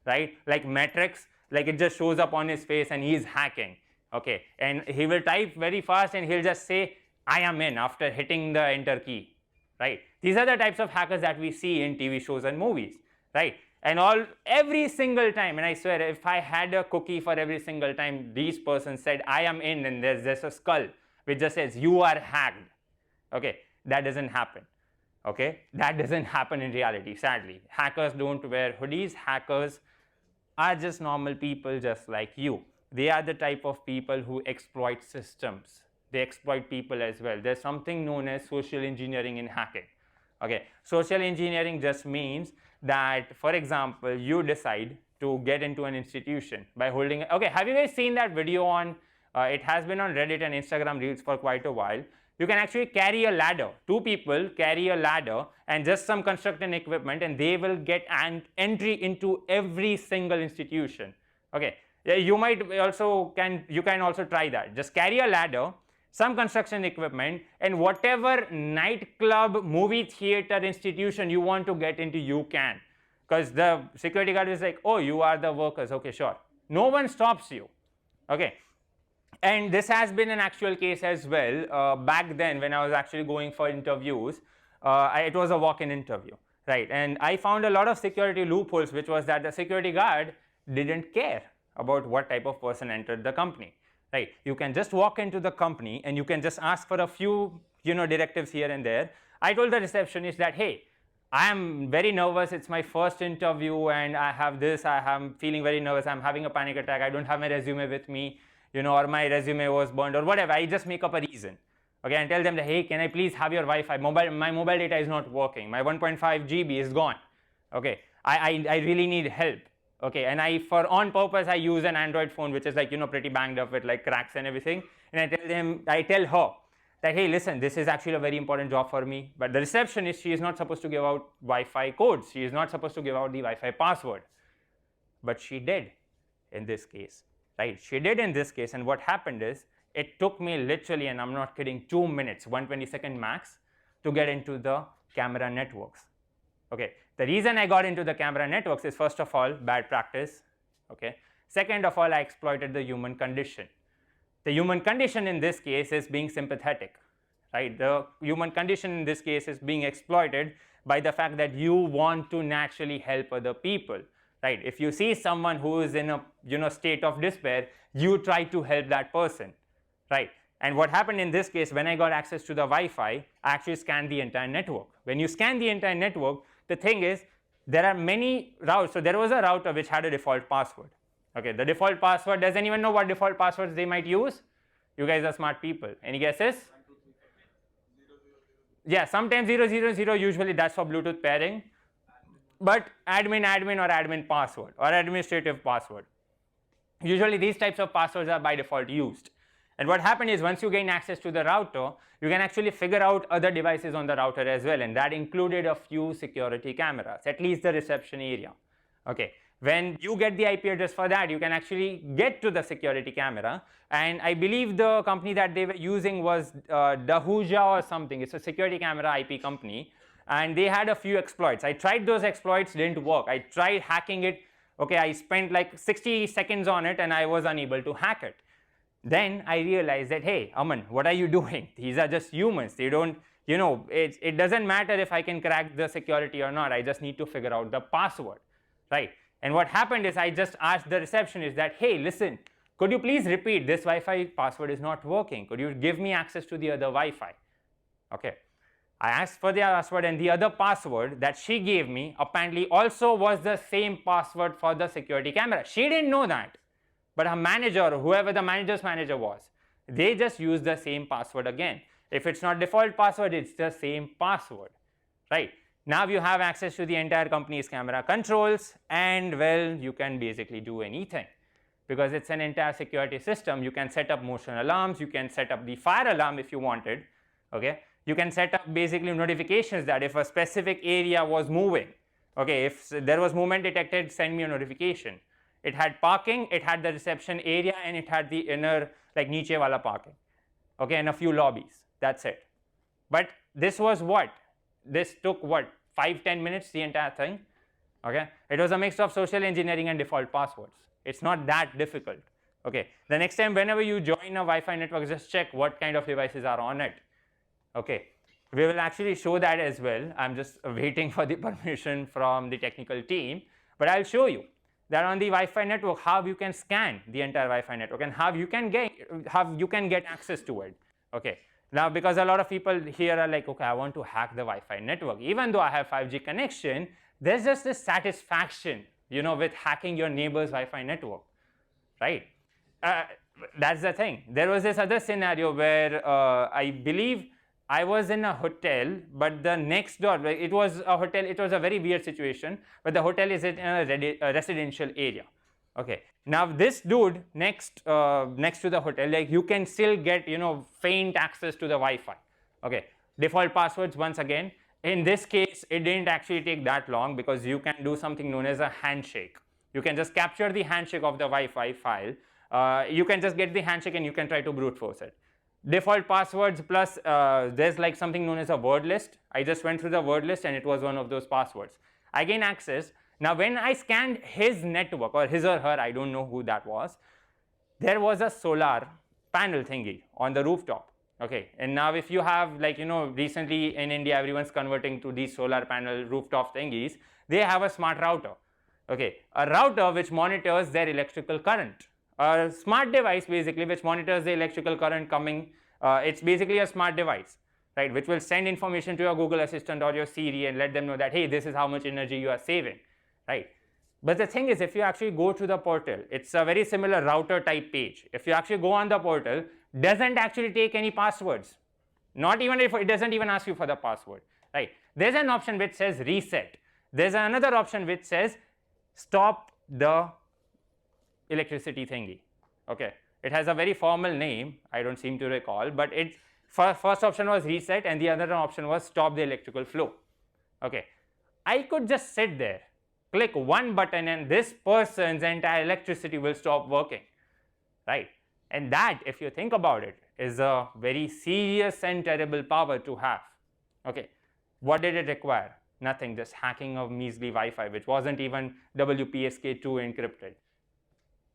right? Like Matrix, like it just shows up on his face and he's hacking, okay? And he will type very fast and he'll just say, I am in, after hitting the enter key, right? These are the types of hackers that we see in TV shows and movies, right? And every single time, and I swear, if I had a cookie for every single time these persons said, I am in, and there's just a skull which just says, you are hacked, okay? That doesn't happen, okay? That doesn't happen in reality, sadly. Hackers don't wear hoodies. Hackers are just normal people just like you. They are the type of people who exploit systems. They exploit people as well. There's something known as social engineering in hacking. Okay, social engineering just means that, for example, you decide to get into an institution by holding, okay, have you guys seen that video on, it has been on Reddit and Instagram Reels for quite a while. You can actually carry a ladder. Two people carry a ladder and just some construction equipment, and they will get an entry into every single institution. Okay, you can also try that. Just carry a ladder, some construction equipment, and whatever nightclub, movie theater, institution you want to get into, you can. Because the security guard is like, oh, you are the workers, okay, sure. No one stops you, okay. And this has been an actual case as well. Back then, when I was actually going for interviews, it was a walk-in interview, right? And I found a lot of security loopholes, which was that the security guard didn't care about what type of person entered the company, right? You can just walk into the company and you can just ask for a few, directives here and there. I told the receptionist that, hey, I am very nervous. It's my first interview and I have this. I am feeling very nervous. I'm having a panic attack. I don't have my resume with me, or my resume was burned or whatever. I just make up a reason, okay, and tell them that, hey, can I please have your Wi-Fi? My mobile data is not working. My 1.5 GB is gone, okay. I really need help, okay. And on purpose, I use an Android phone, which is like, pretty banged up with like cracks and everything. And I tell her that, hey, listen, this is actually a very important job for me. But the receptionist, she is not supposed to give out Wi-Fi codes. She is not supposed to give out the Wi-Fi password. But she did in this case, right? She did in this case. And what happened is, it took me literally, and I'm not kidding, 2 minutes, 1/22 max, to get into the camera networks. Okay. The reason I got into the camera networks is, first of all, bad practice. Okay. Second of all, I exploited the human condition. The human condition in this case is being sympathetic, right? The human condition in this case is being exploited by the fact that you want to naturally help other people, right? If you see someone who is in a state of despair, you try to help that person, right? And what happened in this case, when I got access to the Wi-Fi, I actually scanned the entire network. When you scan the entire network, the thing is, there are many routes. So there was a router which had a default password. Okay, the default password, does anyone know what default passwords they might use? You guys are smart people. Any guesses? Yeah, sometimes 000, usually that's for Bluetooth pairing. But admin or admin password or administrative password. Usually these types of passwords are by default used. And what happened is, once you gain access to the router, you can actually figure out other devices on the router as well. And that included a few security cameras, at least the reception area. Okay. When you get the IP address for that, you can actually get to the security camera. And I believe the company that they were using was Dahuja or something. It's a security camera IP company. And they had a few exploits. I tried those exploits, didn't work. I tried hacking it. Okay, I spent like 60 seconds on it and I was unable to hack it. Then I realized that, hey, Aman, what are you doing? These are just humans. They don't, it doesn't matter if I can crack the security or not. I just need to figure out the password, right? And what happened is, I just asked the receptionist that, hey, listen, could you please repeat, this Wi-Fi password is not working. Could you give me access to the other Wi-Fi? Okay. I asked for the password, and the other password that she gave me apparently also was the same password for the security camera. She didn't know that. But her manager, or whoever the manager's manager was, they just used the same password again. If it's not default password, it's the same password, right? Now you have access to the entire company's camera controls, and well, you can basically do anything. Because it's an entire security system. You can set up motion alarms, you can set up the fire alarm if you wanted, okay? You can set up basically notifications that if a specific area was moving, okay, if there was movement detected, send me a notification. It had parking, it had the reception area, and it had the inner, like niche wala parking, okay, and a few lobbies. That's it. But this was what? This took what? 5-10 minutes, the entire thing. Okay, it was a mix of social engineering and default passwords. It's not that difficult. Okay, the next time whenever you join a Wi-Fi network, just check what kind of devices are on it. Okay, we will actually show that as well. I'm just waiting for the permission from the technical team, but I'll show you that on the Wi-Fi network how you can scan the entire Wi-Fi network and how you can get access to it. Okay, now because a lot of people here are like, okay, I want to hack the Wi-Fi network, even though I have 5G connection. There's just this satisfaction, with hacking your neighbor's Wi-Fi network, right? That's the thing. There was this other scenario where I believe I was in a hotel, but the next door, it was a hotel, it was a very weird situation, but the hotel is in a residential area. Okay, now this dude next to the hotel, like you can still get, faint access to the Wi-Fi. Okay, default passwords once again. In this case, it didn't actually take that long because you can do something known as a handshake. You can just capture the handshake of the Wi-Fi file. You can just get the handshake and you can try to brute force it. Default passwords plus there's like something known as a word list. I just went through the word list and it was one of those passwords. I gain access. Now when I scanned his network, or his or her, I don't know who that was, there was a solar panel thingy on the rooftop. Okay, and now if you have recently in India everyone's converting to these solar panel rooftop thingies, they have a smart router. Okay, a router which monitors their electrical current. A smart device basically which monitors the electrical current coming. It's basically a smart device, right, which will send information to your Google Assistant or your Siri and let them know that, hey, this is how much energy you are saving, right? But the thing is, if you actually go to the portal, it's a very similar router type page. If you actually go on the portal, doesn't actually take any passwords. Not even if it doesn't even ask you for the password, right? There's an option which says reset. There's another option which says stop the electricity thingy. Okay, it has a very formal name. I don't seem to recall, but its first option was reset and the other option was stop the electrical flow. Okay, I could just sit there, click one button and this person's entire electricity will stop working, right? And that, if you think about it, is a very serious and terrible power to have. Okay, what did it require? Nothing, just hacking of measly Wi-Fi, which wasn't even WPSK2 encrypted.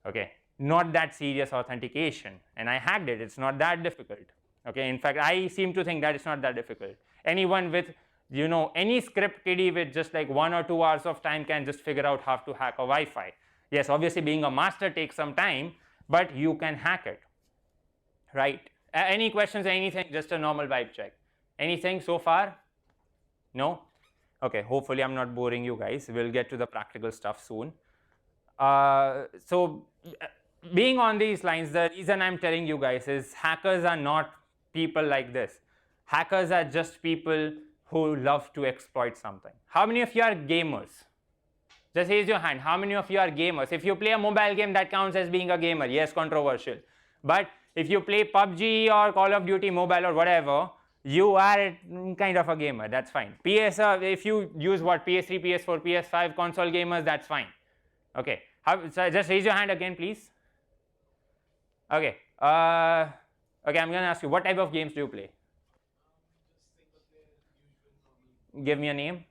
Okay, not that serious authentication, and I hacked it. It's not that difficult. Okay, in fact, I seem to think that it's not that difficult. Anyone with any script kiddie with just like 1 or 2 hours of time can just figure out how to hack a Wi-Fi. Yes, obviously being a master takes some time, but you can hack it, right? Any questions, anything? Just a normal vibe check. Anything so far? No? Okay, hopefully I'm not boring you guys. We'll get to the practical stuff soon. So being on these lines, the reason I'm telling you guys is hackers are not people like this. Hackers are just people who love to exploit something. How many of you are gamers? Just raise your hand. How many of you are gamers? If you play a mobile game, that counts as being a gamer. Yes, controversial. But if you play PUBG or Call of Duty Mobile or whatever, you are kind of a gamer. That's fine. If you use what, PS3, PS4, PS5 console gamers, that's fine. Okay. So just raise your hand again, please. Okay. Okay, I'm going to ask you, what type of games do you play? Give me a name.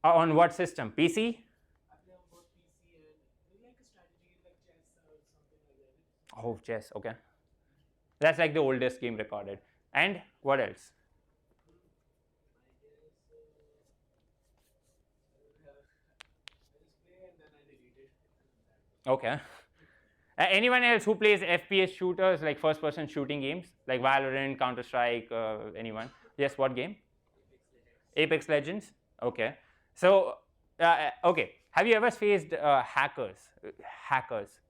On what system? PC? I play on both PC and maybe like a strategy game like chess or something like that. Oh, chess. Okay. That's like the oldest game recorded. And what else? Okay. Anyone else who plays FPS shooters, like first-person shooting games, like Valorant, Counter-Strike, anyone? Yes, what game? Apex Legends. Okay. So, okay. Have you ever faced hackers,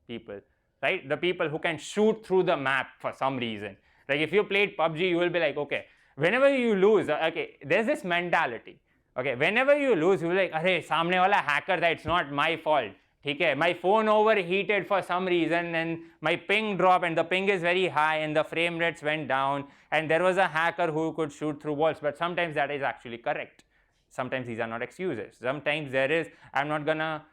people, right? The people who can shoot through the map for some reason. Like if you played PUBG, you will be like, okay, whenever you lose, okay, there's this mentality. Okay, whenever you lose, you will be like, arey, samne wala hacker tha, it's not my fault. Okay, my phone overheated for some reason and my ping dropped and the ping is very high and the frame rates went down and there was a hacker who could shoot through walls. But sometimes that is actually correct. Sometimes these are not excuses. Sometimes there is, I'm not gonna,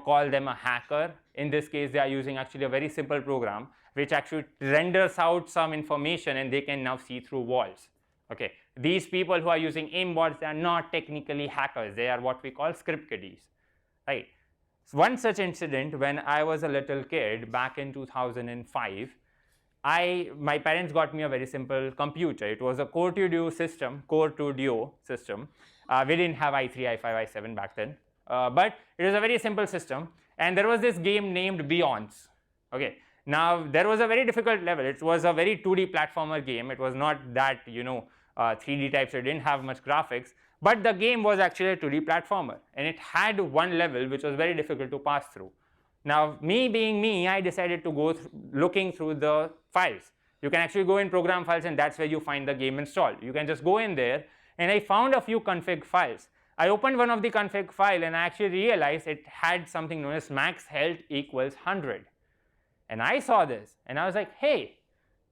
call them a hacker. In this case, they are using actually a very simple program which actually renders out some information and they can now see through walls. Okay, these people who are using aimbots, they are not technically hackers. They are what we call script kiddies, right? So one such incident, when I was a little kid back in 2005, my parents got me a very simple computer. It was a Core 2 Duo system. We didn't have i3, i5, i7 back then, but it was a very simple system. And there was this game named Beyonds. Okay, now there was a very difficult level. It was a very 2D platformer game. It was not that 3D type, so it didn't have much graphics. But the game was actually a 2D platformer, and it had one level which was very difficult to pass through. Now, me being me, I decided to go looking through the files. You can actually go in program files, and that's where you find the game installed. You can just go in there, and I found a few config files. I opened one of the config file, and I actually realized it had something known as max health equals 100. And I saw this, and I was like, hey,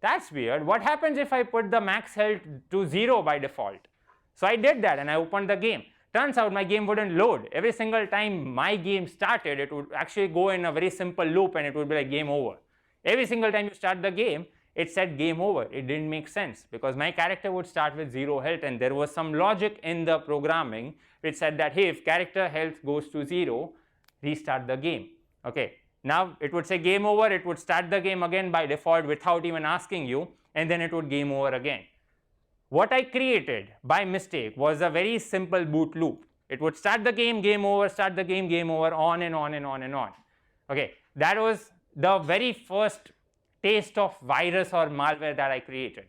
that's weird. What happens if I put the max health to 0 by default? So I did that, and I opened the game. Turns out my game wouldn't load. Every single time my game started, it would actually go in a very simple loop, and it would be like game over. Every single time you start the game, it said game over. It didn't make sense because my character would start with 0 health, and there was some logic in the programming which said that, hey, if character health goes to 0, restart the game. Okay, now it would say game over. It would start the game again by default without even asking you, and then it would game over again. What I created by mistake was a very simple boot loop. It would start the game, game over, start the game over, on and on and on and on. Okay, that was the very first taste of virus or malware that I created,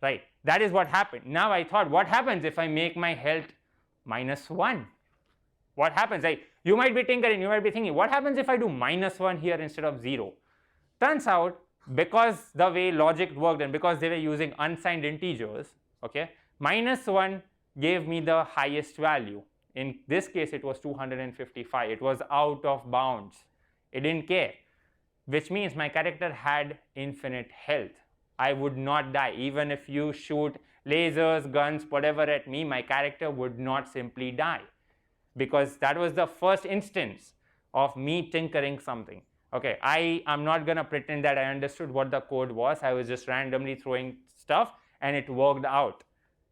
right? That is what happened. Now I thought, what happens if I make my health -1? What happens? You might be tinkering, you might be thinking, what happens if I do -1 here instead of 0? Turns out, because the way logic worked and because they were using unsigned integers, okay, -1 gave me the highest value. In this case, it was 255. It was out of bounds. It didn't care, which means my character had infinite health. I would not die. Even if you shoot lasers, guns, whatever at me, my character would not simply die, because that was the first instance of me tinkering something. Okay, I am not going to pretend that I understood what the code was. I was just randomly throwing stuff and it worked out.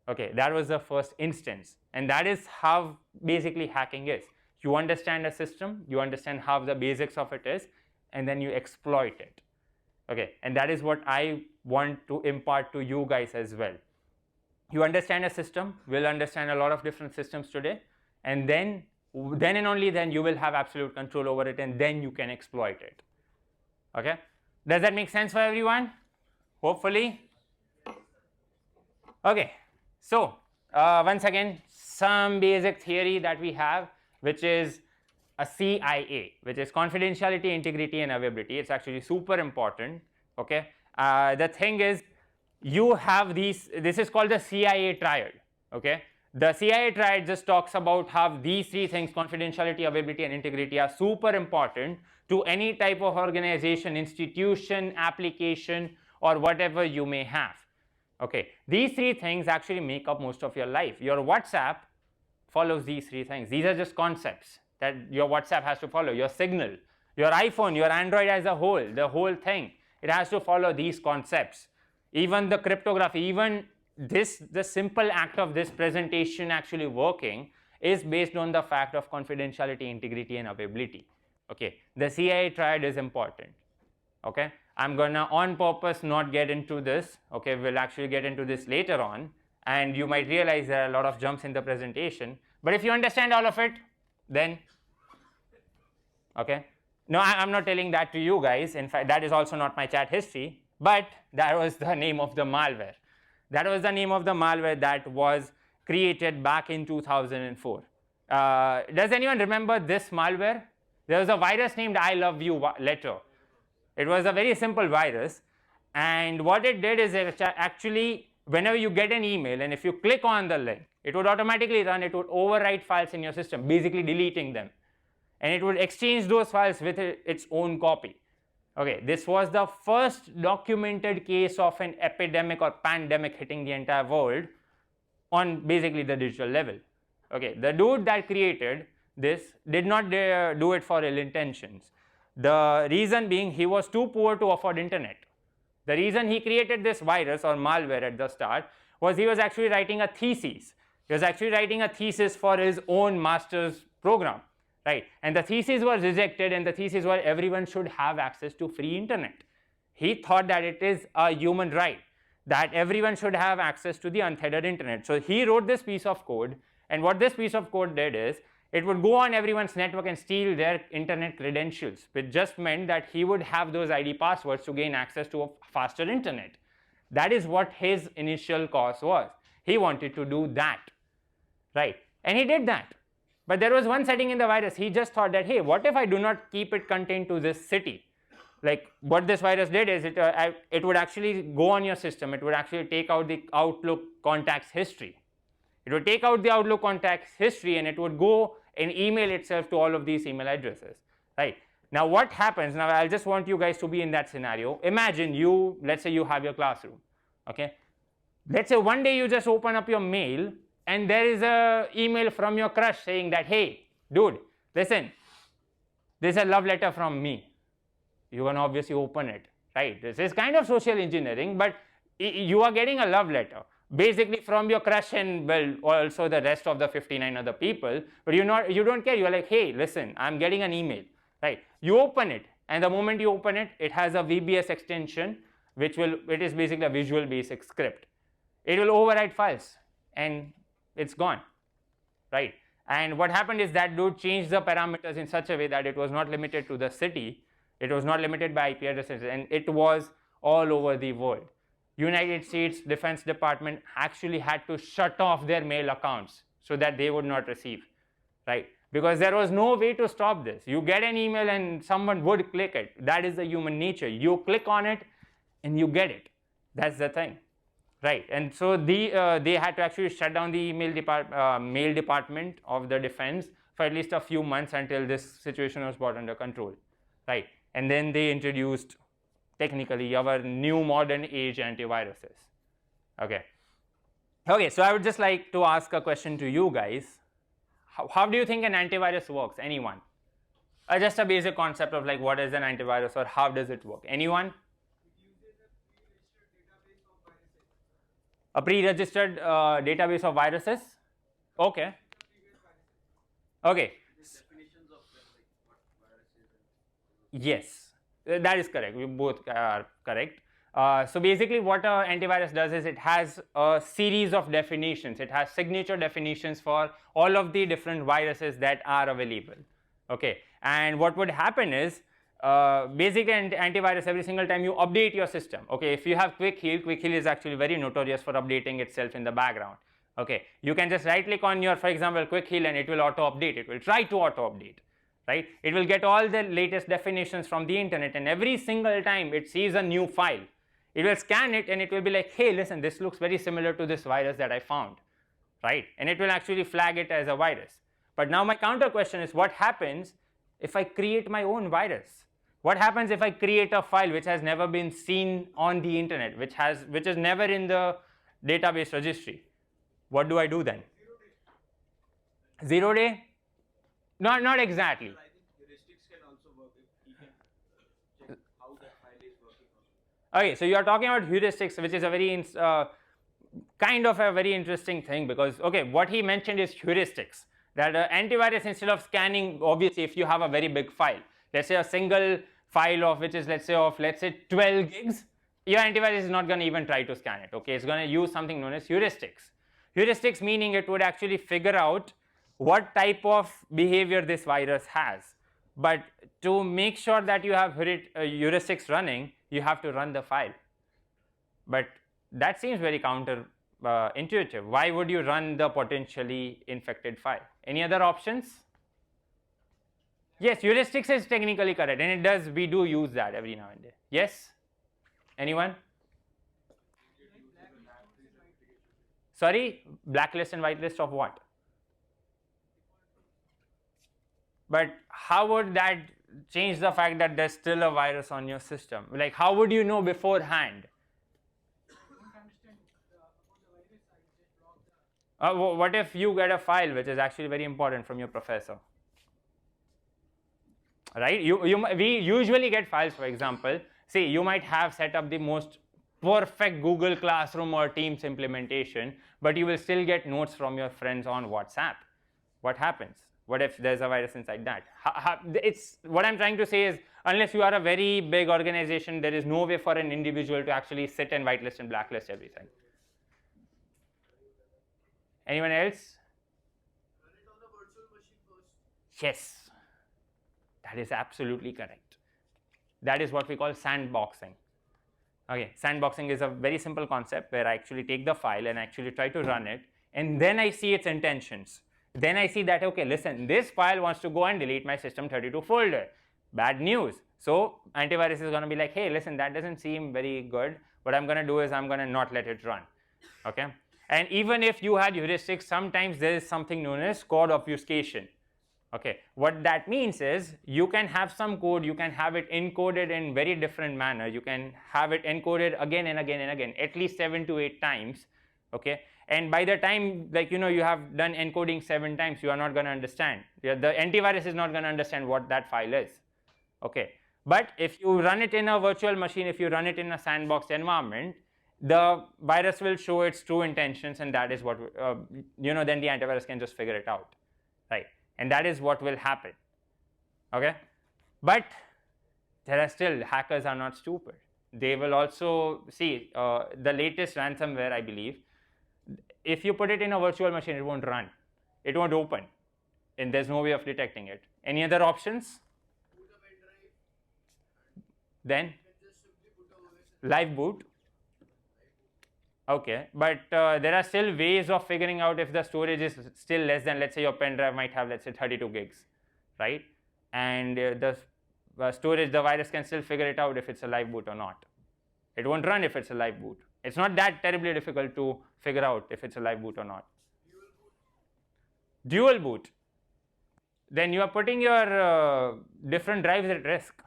Okay, that was the first instance. And that is how basically hacking is. You understand a system, you understand how the basics of it is, and then you exploit it. Okay, and that is what I want to impart to you guys as well. You understand a system, will understand a lot of different systems today, and then and only then you will have absolute control over it, and then you can exploit it. Okay, does that make sense for everyone? Hopefully. Okay, so once again, some basic theory that we have, which is a CIA, which is confidentiality, integrity, and availability. It's actually super important. Okay, the thing is, you have these. This is called the CIA triad. Okay. The CIA triad just talks about how these three things, confidentiality, availability, and integrity, are super important to any type of organization, institution, application, or whatever you may have. Okay, these three things actually make up most of your life. Your WhatsApp follows these three things. These are just concepts that your WhatsApp has to follow. Your Signal, your iPhone, your Android as a whole, the whole thing, it has to follow these concepts. Even the cryptography, even the simple act of this presentation actually working is based on the fact of confidentiality, integrity, and availability. Okay, the CIA triad is important. Okay, I'm gonna on purpose not get into this. Okay, we'll actually get into this later on, and you might realize there are a lot of jumps in the presentation. But if you understand all of it, then okay. No, I'm not telling that to you guys. In fact, that is also not my chat history. But that was the name of the malware. That was the name of the malware that was created back in 2004. Does anyone remember this malware? There was a virus named I love you letter. It was a very simple virus, and what it did is it actually, whenever you get an email and if you click on the link, it would automatically run, it would overwrite files in your system, basically deleting them, and it would exchange those files with its own copy. Okay, this was the first documented case of an epidemic or pandemic hitting the entire world on basically the digital level. Okay, the dude that created this did not do it for ill intentions. The reason being, he was too poor to afford internet. The reason he created this virus or malware at the start was he was actually writing a thesis. He was actually writing a thesis for his own master's program, right? And the thesis was rejected, and the thesis was everyone should have access to free internet. He thought that it is a human right, that everyone should have access to the untethered internet. So he wrote this piece of code, and what this piece of code did is, it would go on everyone's network and steal their internet credentials, which just meant that he would have those ID passwords to gain access to a faster internet. That is what his initial cause was. He wanted to do that, right? And he did that. But there was one setting in the virus. He just thought that, hey, what if I do not keep it contained to this city? Like what this virus did is it would actually go on your system. It would actually take out the Outlook contacts history. It would take out the Outlook contacts history, and it would go and email itself to all of these email addresses, right? Now what happens, now I'll just want you guys to be in that scenario. Imagine you, let's say you have your classroom, okay? Let's say one day you just open up your mail and there is a email from your crush saying that, hey, dude, listen, this is a love letter from me. You can obviously open it, right? This is kind of social engineering, but you are getting a love letter, basically from your crush and, well, also the rest of the 59 other people, but you don't care. You're like, hey, listen, I'm getting an email, right? You open it, and the moment you open it, it has a VBS extension, it is basically a Visual Basic script. It will overwrite files, and it's gone, right? And what happened is that dude changed the parameters in such a way that it was not limited to the city, it was not limited by IP addresses, and it was all over the world. United States Defense Department actually had to shut off their mail accounts so that they would not receive, right? Because there was no way to stop this. You get an email and someone would click it. That is the human nature. You click on it and you get it. That's the thing, right? And so they had to actually shut down the mail department of the defense for at least a few months until this situation was brought under control, right? And then they introduced technically our new modern age antiviruses. Okay, so I would just like to ask a question to you guys. How do you think an antivirus works? Anyone? Just a basic concept of like what is an antivirus or how does it work? Anyone? A pre-registered database of viruses? Okay. Okay. Definitions of them, like what virus is and Yes. That is correct. We both are correct. So basically what an antivirus does is it has a series of definitions. It has signature definitions for all of the different viruses that are available. Okay. And what would happen is basically antivirus, every single time you update your system. Okay. If you have Quick Heal is actually very notorious for updating itself in the background. Okay. You can just right click on your, for example, Quick Heal, and it will auto update. It will try to auto update. Right? It will get all the latest definitions from the internet, and every single time it sees a new file, it will scan it and it will be like, hey, listen, this looks very similar to this virus that I found, right? And it will actually flag it as a virus. But now my counter question is, what happens if I create my own virus? What happens if I create a file which has never been seen on the internet, which is never in the database registry? What do I do then? 0 day? Not exactly. I think heuristics can also work if he can check how that file is working also. Okay, so you are talking about heuristics, which is a very kind of a very interesting thing, because okay, what he mentioned is heuristics. That antivirus, instead of scanning, obviously if you have a very big file, let's say a single file of which is let's say 12 gigs, your antivirus is not going to even try to scan it. Okay, it's going to use something known as heuristics. Heuristics meaning it would actually figure out what type of behavior this virus has. But to make sure that you have heuristics running, you have to run the file. But that seems very counterintuitive. Why would you run the potentially infected file? Any other options? Yes, heuristics is technically correct, and we do use that every now and then. Yes? Anyone? Sorry, blacklist and whitelist of what? But how would that change the fact that there's still a virus on your system? Like, how would you know beforehand? What if you get a file which is actually very important from your professor? right? We usually get files, for example. See, you might have set up the most perfect Google Classroom or Teams implementation, but you will still get notes from your friends on WhatsApp. What happens? What if there's a virus inside that? It's what I'm trying to say is, unless you are a very big organization, there is no way for an individual to actually sit and whitelist and blacklist everything. Anyone else? Run it on a virtual machine first. Yes, that is absolutely correct. That is what we call sandboxing. Okay, sandboxing is a very simple concept where I actually take the file and actually try to run it, and then I see its intentions. Then I see that, okay, listen, this file wants to go and delete my system32 folder. Bad news. So antivirus is going to be like, hey, listen, that doesn't seem very good. What I'm going to do is I'm going to not let it run. Okay. And even if you had heuristics, sometimes there is something known as code obfuscation. Okay, what that means is you can have some code, you can have it encoded in very different manner. You can have it encoded again and again and again, at least 7 to 8 times. Okay, and by the time, like, you know, you have done encoding 7 times, you are not going to understand. The antivirus is not going to understand what that file is. Okay, but if you run it in a virtual machine, if you run it in a sandbox environment, the virus will show its true intentions, and that is what you know, then the antivirus can just figure it out, right? And that is what will happen. Okay, but there are still, hackers are not stupid. They will also see the latest ransomware, I believe. If you put it in a virtual machine, it won't run, it won't open, and there's no way of detecting it. Any other options? Boot a pen drive. Then You can just simply put a OS. live boot. Okay, but there are still ways of figuring out if the storage is still less than, let's say your pen drive might have, let's say, 32 gigs, right? And the storage, the virus can still figure it out if it's a live boot or not. It won't run if it's a live boot. It's not that terribly difficult to figure out if it's a live boot or not. Dual boot. Then you are putting your different drives at risk.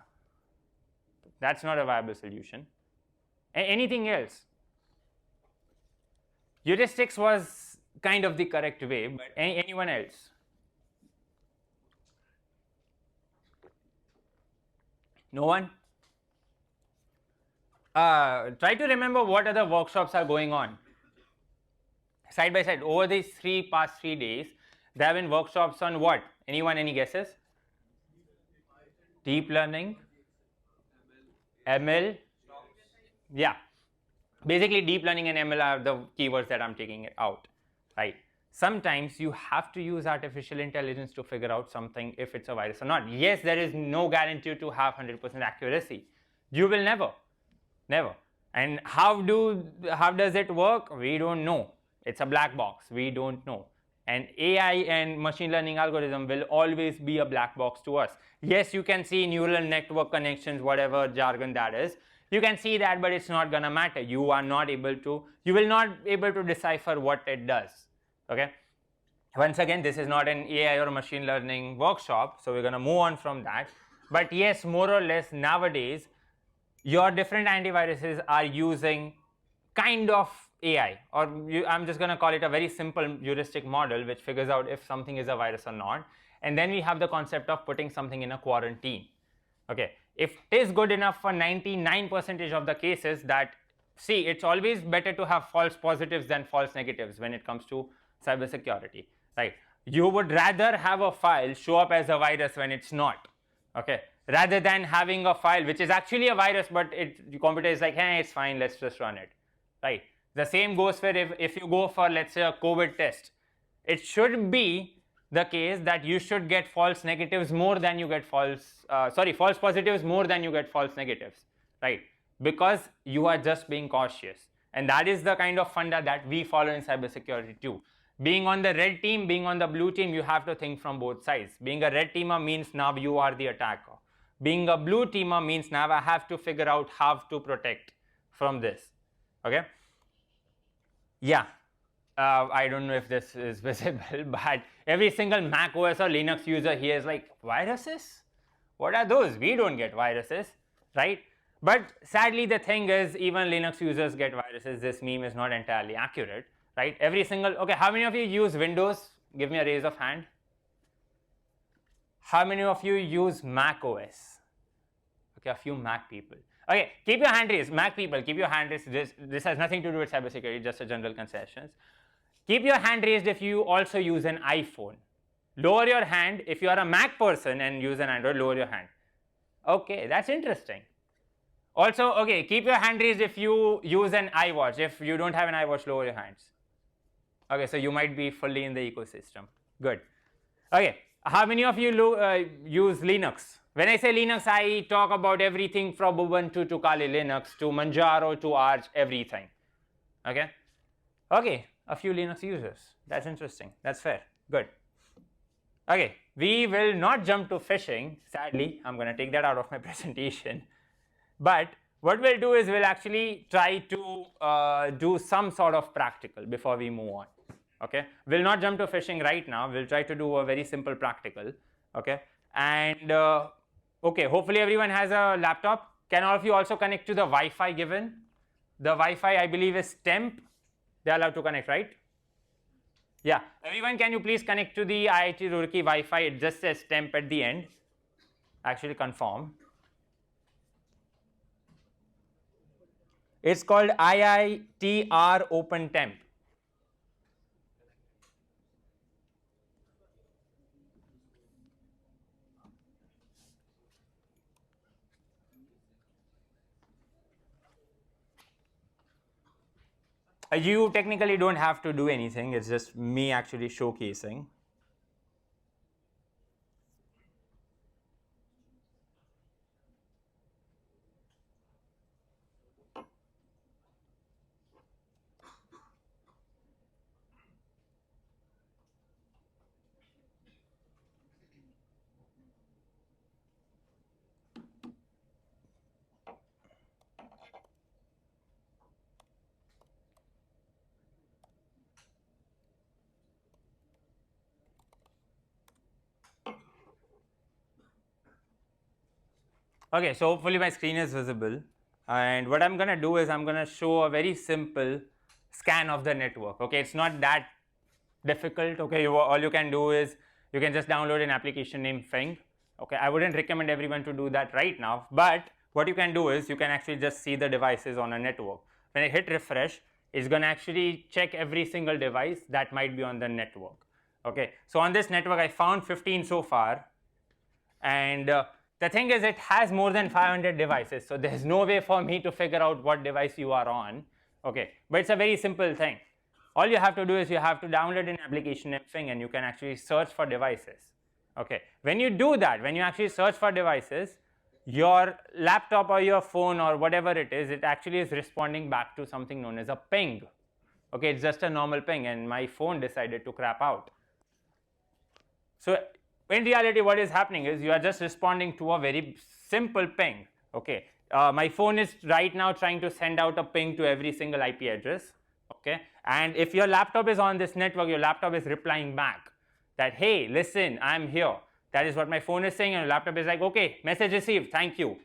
That's not a viable solution. Anything else? Heuristics was kind of the correct way, but anyone else? No one? Try to remember what other workshops are going on. Side by side, over these past 3 days, there have been workshops on what? Anyone, any guesses? Deep learning, ML, yeah. Basically, deep learning and ML are the keywords that I'm taking out, right? Sometimes you have to use artificial intelligence to figure out something, if it's a virus or not. Yes, there is no guarantee to have 100% accuracy. You will never. And how does it work? We don't know. It's a black box. We don't know. And AI and machine learning algorithm will always be a black box to us. Yes, you can see neural network connections, whatever jargon that is. You can see that, but it's not going to matter. You will not be able to decipher what it does. Okay. Once again, this is not an AI or machine learning workshop, so we're going to move on from that. But yes, more or less nowadays, your different antiviruses are using kind of AI, or I'm just going to call it a very simple heuristic model which figures out if something is a virus or not. And then we have the concept of putting something in a quarantine. Okay, if it is good enough for 99% of the cases, that, see, it's always better to have false positives than false negatives when it comes to cybersecurity, right? You would rather have a file show up as a virus when it's not, okay, rather than having a file which is actually a virus, but the computer is like, hey, it's fine, let's just run it, right? The same goes for if you go for, let's say, a COVID test. It should be the case that you should get false negatives more than you get false positives more than you get false negatives, right? Because you are just being cautious. And that is the kind of funda that we follow in cybersecurity too. Being on the red team, being on the blue team, you have to think from both sides. Being a red teamer means now you are the attacker. Being a blue teamer means now I have to figure out how to protect from this, okay? Yeah. I don't know if this is visible, but every single Mac OS or Linux user here is like, viruses? What are those? We don't get viruses, right? But sadly, the thing is, even Linux users get viruses. This meme is not entirely accurate, right? Okay, how many of you use Windows? Give me a raise of hand. How many of you use Mac OS? Okay, a few Mac people. Okay, keep your hand raised. Mac people, keep your hand raised. This has nothing to do with cybersecurity, just a general concessions. Keep your hand raised if you also use an iPhone. Lower your hand if you are a Mac person and use an Android, lower your hand. Okay, that's interesting. Also, okay, keep your hand raised if you use an iWatch. If you don't have an iWatch, lower your hands. Okay, so you might be fully in the ecosystem. Good. Okay, how many of you use Linux? When I say Linux, I talk about everything from Ubuntu to Kali Linux to Manjaro to Arch, everything. Okay? Okay, a few Linux users. That's interesting. That's fair. Good. Okay, we will not jump to phishing. Sadly, I'm going to take that out of my presentation. But what we'll do is we'll actually try to do some sort of practical before we move on. Okay, we'll not jump to phishing right now. We'll try to do a very simple practical. Okay, and okay, hopefully everyone has a laptop. Can all of you also connect to the Wi-Fi given? The Wi-Fi, I believe, is temp. They're allowed to connect, right? Yeah, everyone, can you please connect to the IIT Roorkee Wi-Fi? It just says temp at the end. Actually, confirm. It's called IITR Open Temp. You technically don't have to do anything. It's just me actually showcasing. Okay, so hopefully my screen is visible. And what I'm going to do is I'm going to show a very simple scan of the network. Okay, it's not that difficult. Okay, all you can do is you can just download an application named Fing. Okay, I wouldn't recommend everyone to do that right now, but what you can do is you can actually just see the devices on a network. When I hit refresh, it's going to actually check every single device that might be on the network. Okay, so on this network I found 15 so far, and the thing is, it has more than 500 devices, so there's no way for me to figure out what device you are on. Okay, but it's a very simple thing. All you have to do is you have to download an application named Fing, and you can actually search for devices. Okay, when you do that, when you actually search for devices, your laptop or your phone or whatever it is, it actually is responding back to something known as a ping. Okay, it's just a normal ping, and my phone decided to crap out. So in reality, what is happening is you are just responding to a very simple ping. Okay, my phone is right now trying to send out a ping to every single IP address. Okay, and if your laptop is on this network, your laptop is replying back that, hey, listen, I'm here. That is what my phone is saying, and your laptop is like, okay, message received, thank you.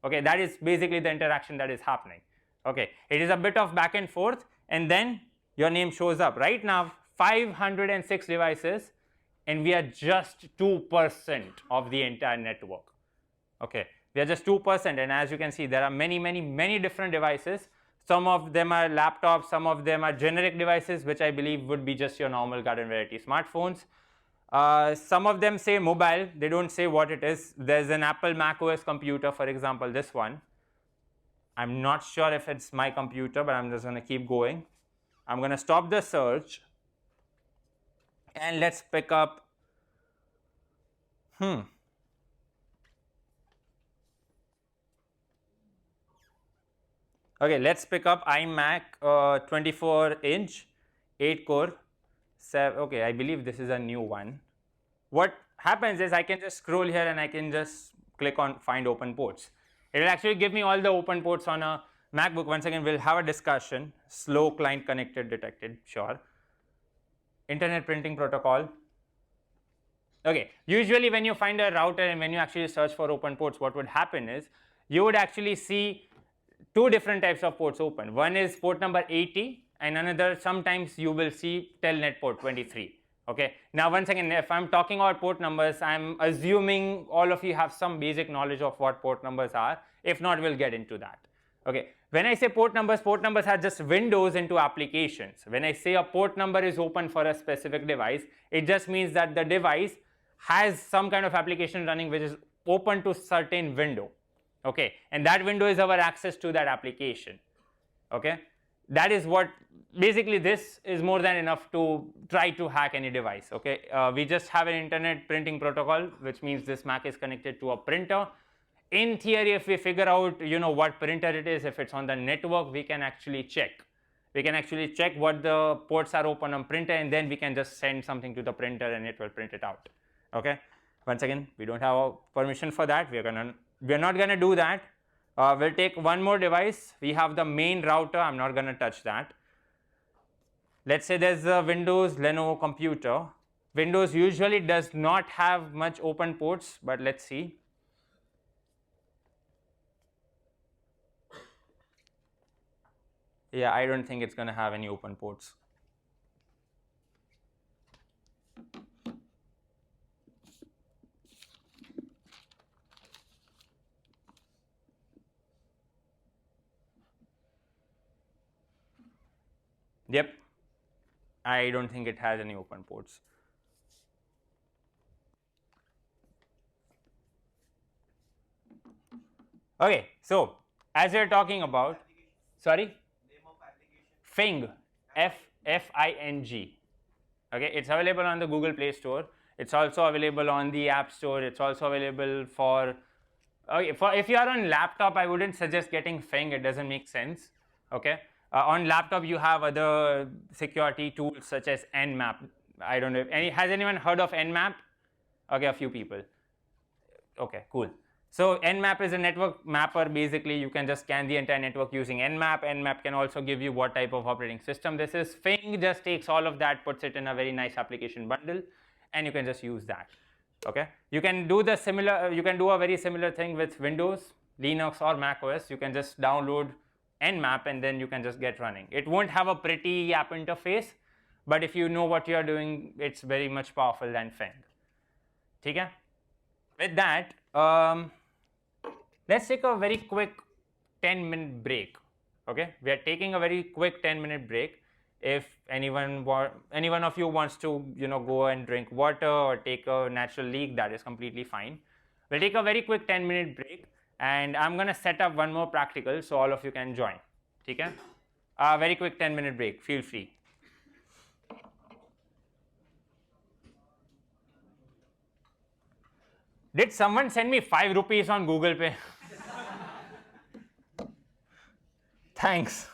Okay, that is basically the interaction that is happening. Okay, it is a bit of back and forth, and then your name shows up. Right now, 506 devices, and we are just 2% of the entire network. Okay, we are just 2%, and as you can see, there are many different devices. Some of them are laptops, some of them are generic devices, which I believe would be just your normal garden variety smartphones. Some of them say mobile, they don't say what it is. There's an Apple Mac OS computer, for example, this one. I'm not sure if it's my computer, but I'm just going to keep going. I'm going to stop the search, and let's pick up, okay, let's pick up iMac 24-inch, 8-core, okay, I believe this is a new one. What happens is I can just scroll here and I can just click on find open ports. It will actually give me all the open ports on a MacBook. Once again, we'll have a discussion. Slow client connected detected, sure. Internet printing protocol. Okay, usually when you find a router and when you actually search for open ports, what would happen is you would actually see two different types of ports open. One is port number 80, and another, sometimes you will see telnet port 23. Okay, now once again, if I'm talking about port numbers, I'm assuming all of you have some basic knowledge of what port numbers are. If not, we'll get into that. Okay, when I say port numbers are just windows into applications. When I say a port number is open for a specific device, it just means that the device has some kind of application running which is open to certain window. Okay, and that window is our access to that application. Okay, that is what basically this is more than enough to try to hack any device. Okay, we just have an internet printing protocol, which means this Mac is connected to a printer. In theory, if we figure out what printer it is, if it's on the network, we can actually check. We can actually check what the ports are open on printer, and then we can just send something to the printer and it will print it out. Okay, once again, we don't have permission for that. We're not gonna do that. We'll take one more device. We have the main router. I'm not going to touch that. Let's say there's a Windows Lenovo computer. Windows usually does not have much open ports, but let's see. Yeah, I don't think it's going to have any open ports. Yep, I don't think it has any open ports. Okay, so as we're talking about, sorry, Name of application. Fing, F-I-N-G. Okay, it's available on the Google Play Store. It's also available on the App Store. It's also available for, if you are on laptop, I wouldn't suggest getting Fing. It doesn't make sense. Okay, on laptop you have other security tools such as Nmap. I don't know. Has anyone heard of Nmap? Okay, a few people. Okay, cool. So Nmap is a network mapper. Basically, you can just scan the entire network using Nmap. Nmap can also give you what type of operating system this is. Fing just takes all of that, puts it in a very nice application bundle, and you can just use that. Okay, you can do the similar. You can do a very similar thing with Windows, Linux, or Mac OS. You can just download Nmap and then you can just get running. It won't have a pretty app interface, but if you know what you are doing, it's very much powerful than Fing. Okay? With that, let's take a very quick 10-minute break. Okay, we are taking a very quick 10-minute break. If any one of you wants to go and drink water or take a natural leak, that is completely fine. We'll take a very quick 10-minute break, and I'm gonna set up one more practical so all of you can join. Okay? Very quick 10-minute break. Feel free. Did someone send me 5 rupees on Google Pay? Thanks.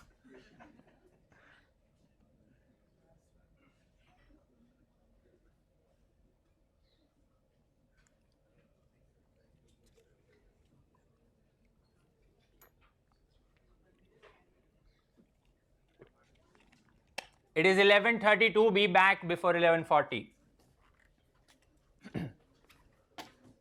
It is 11:32. Be back before 11:40.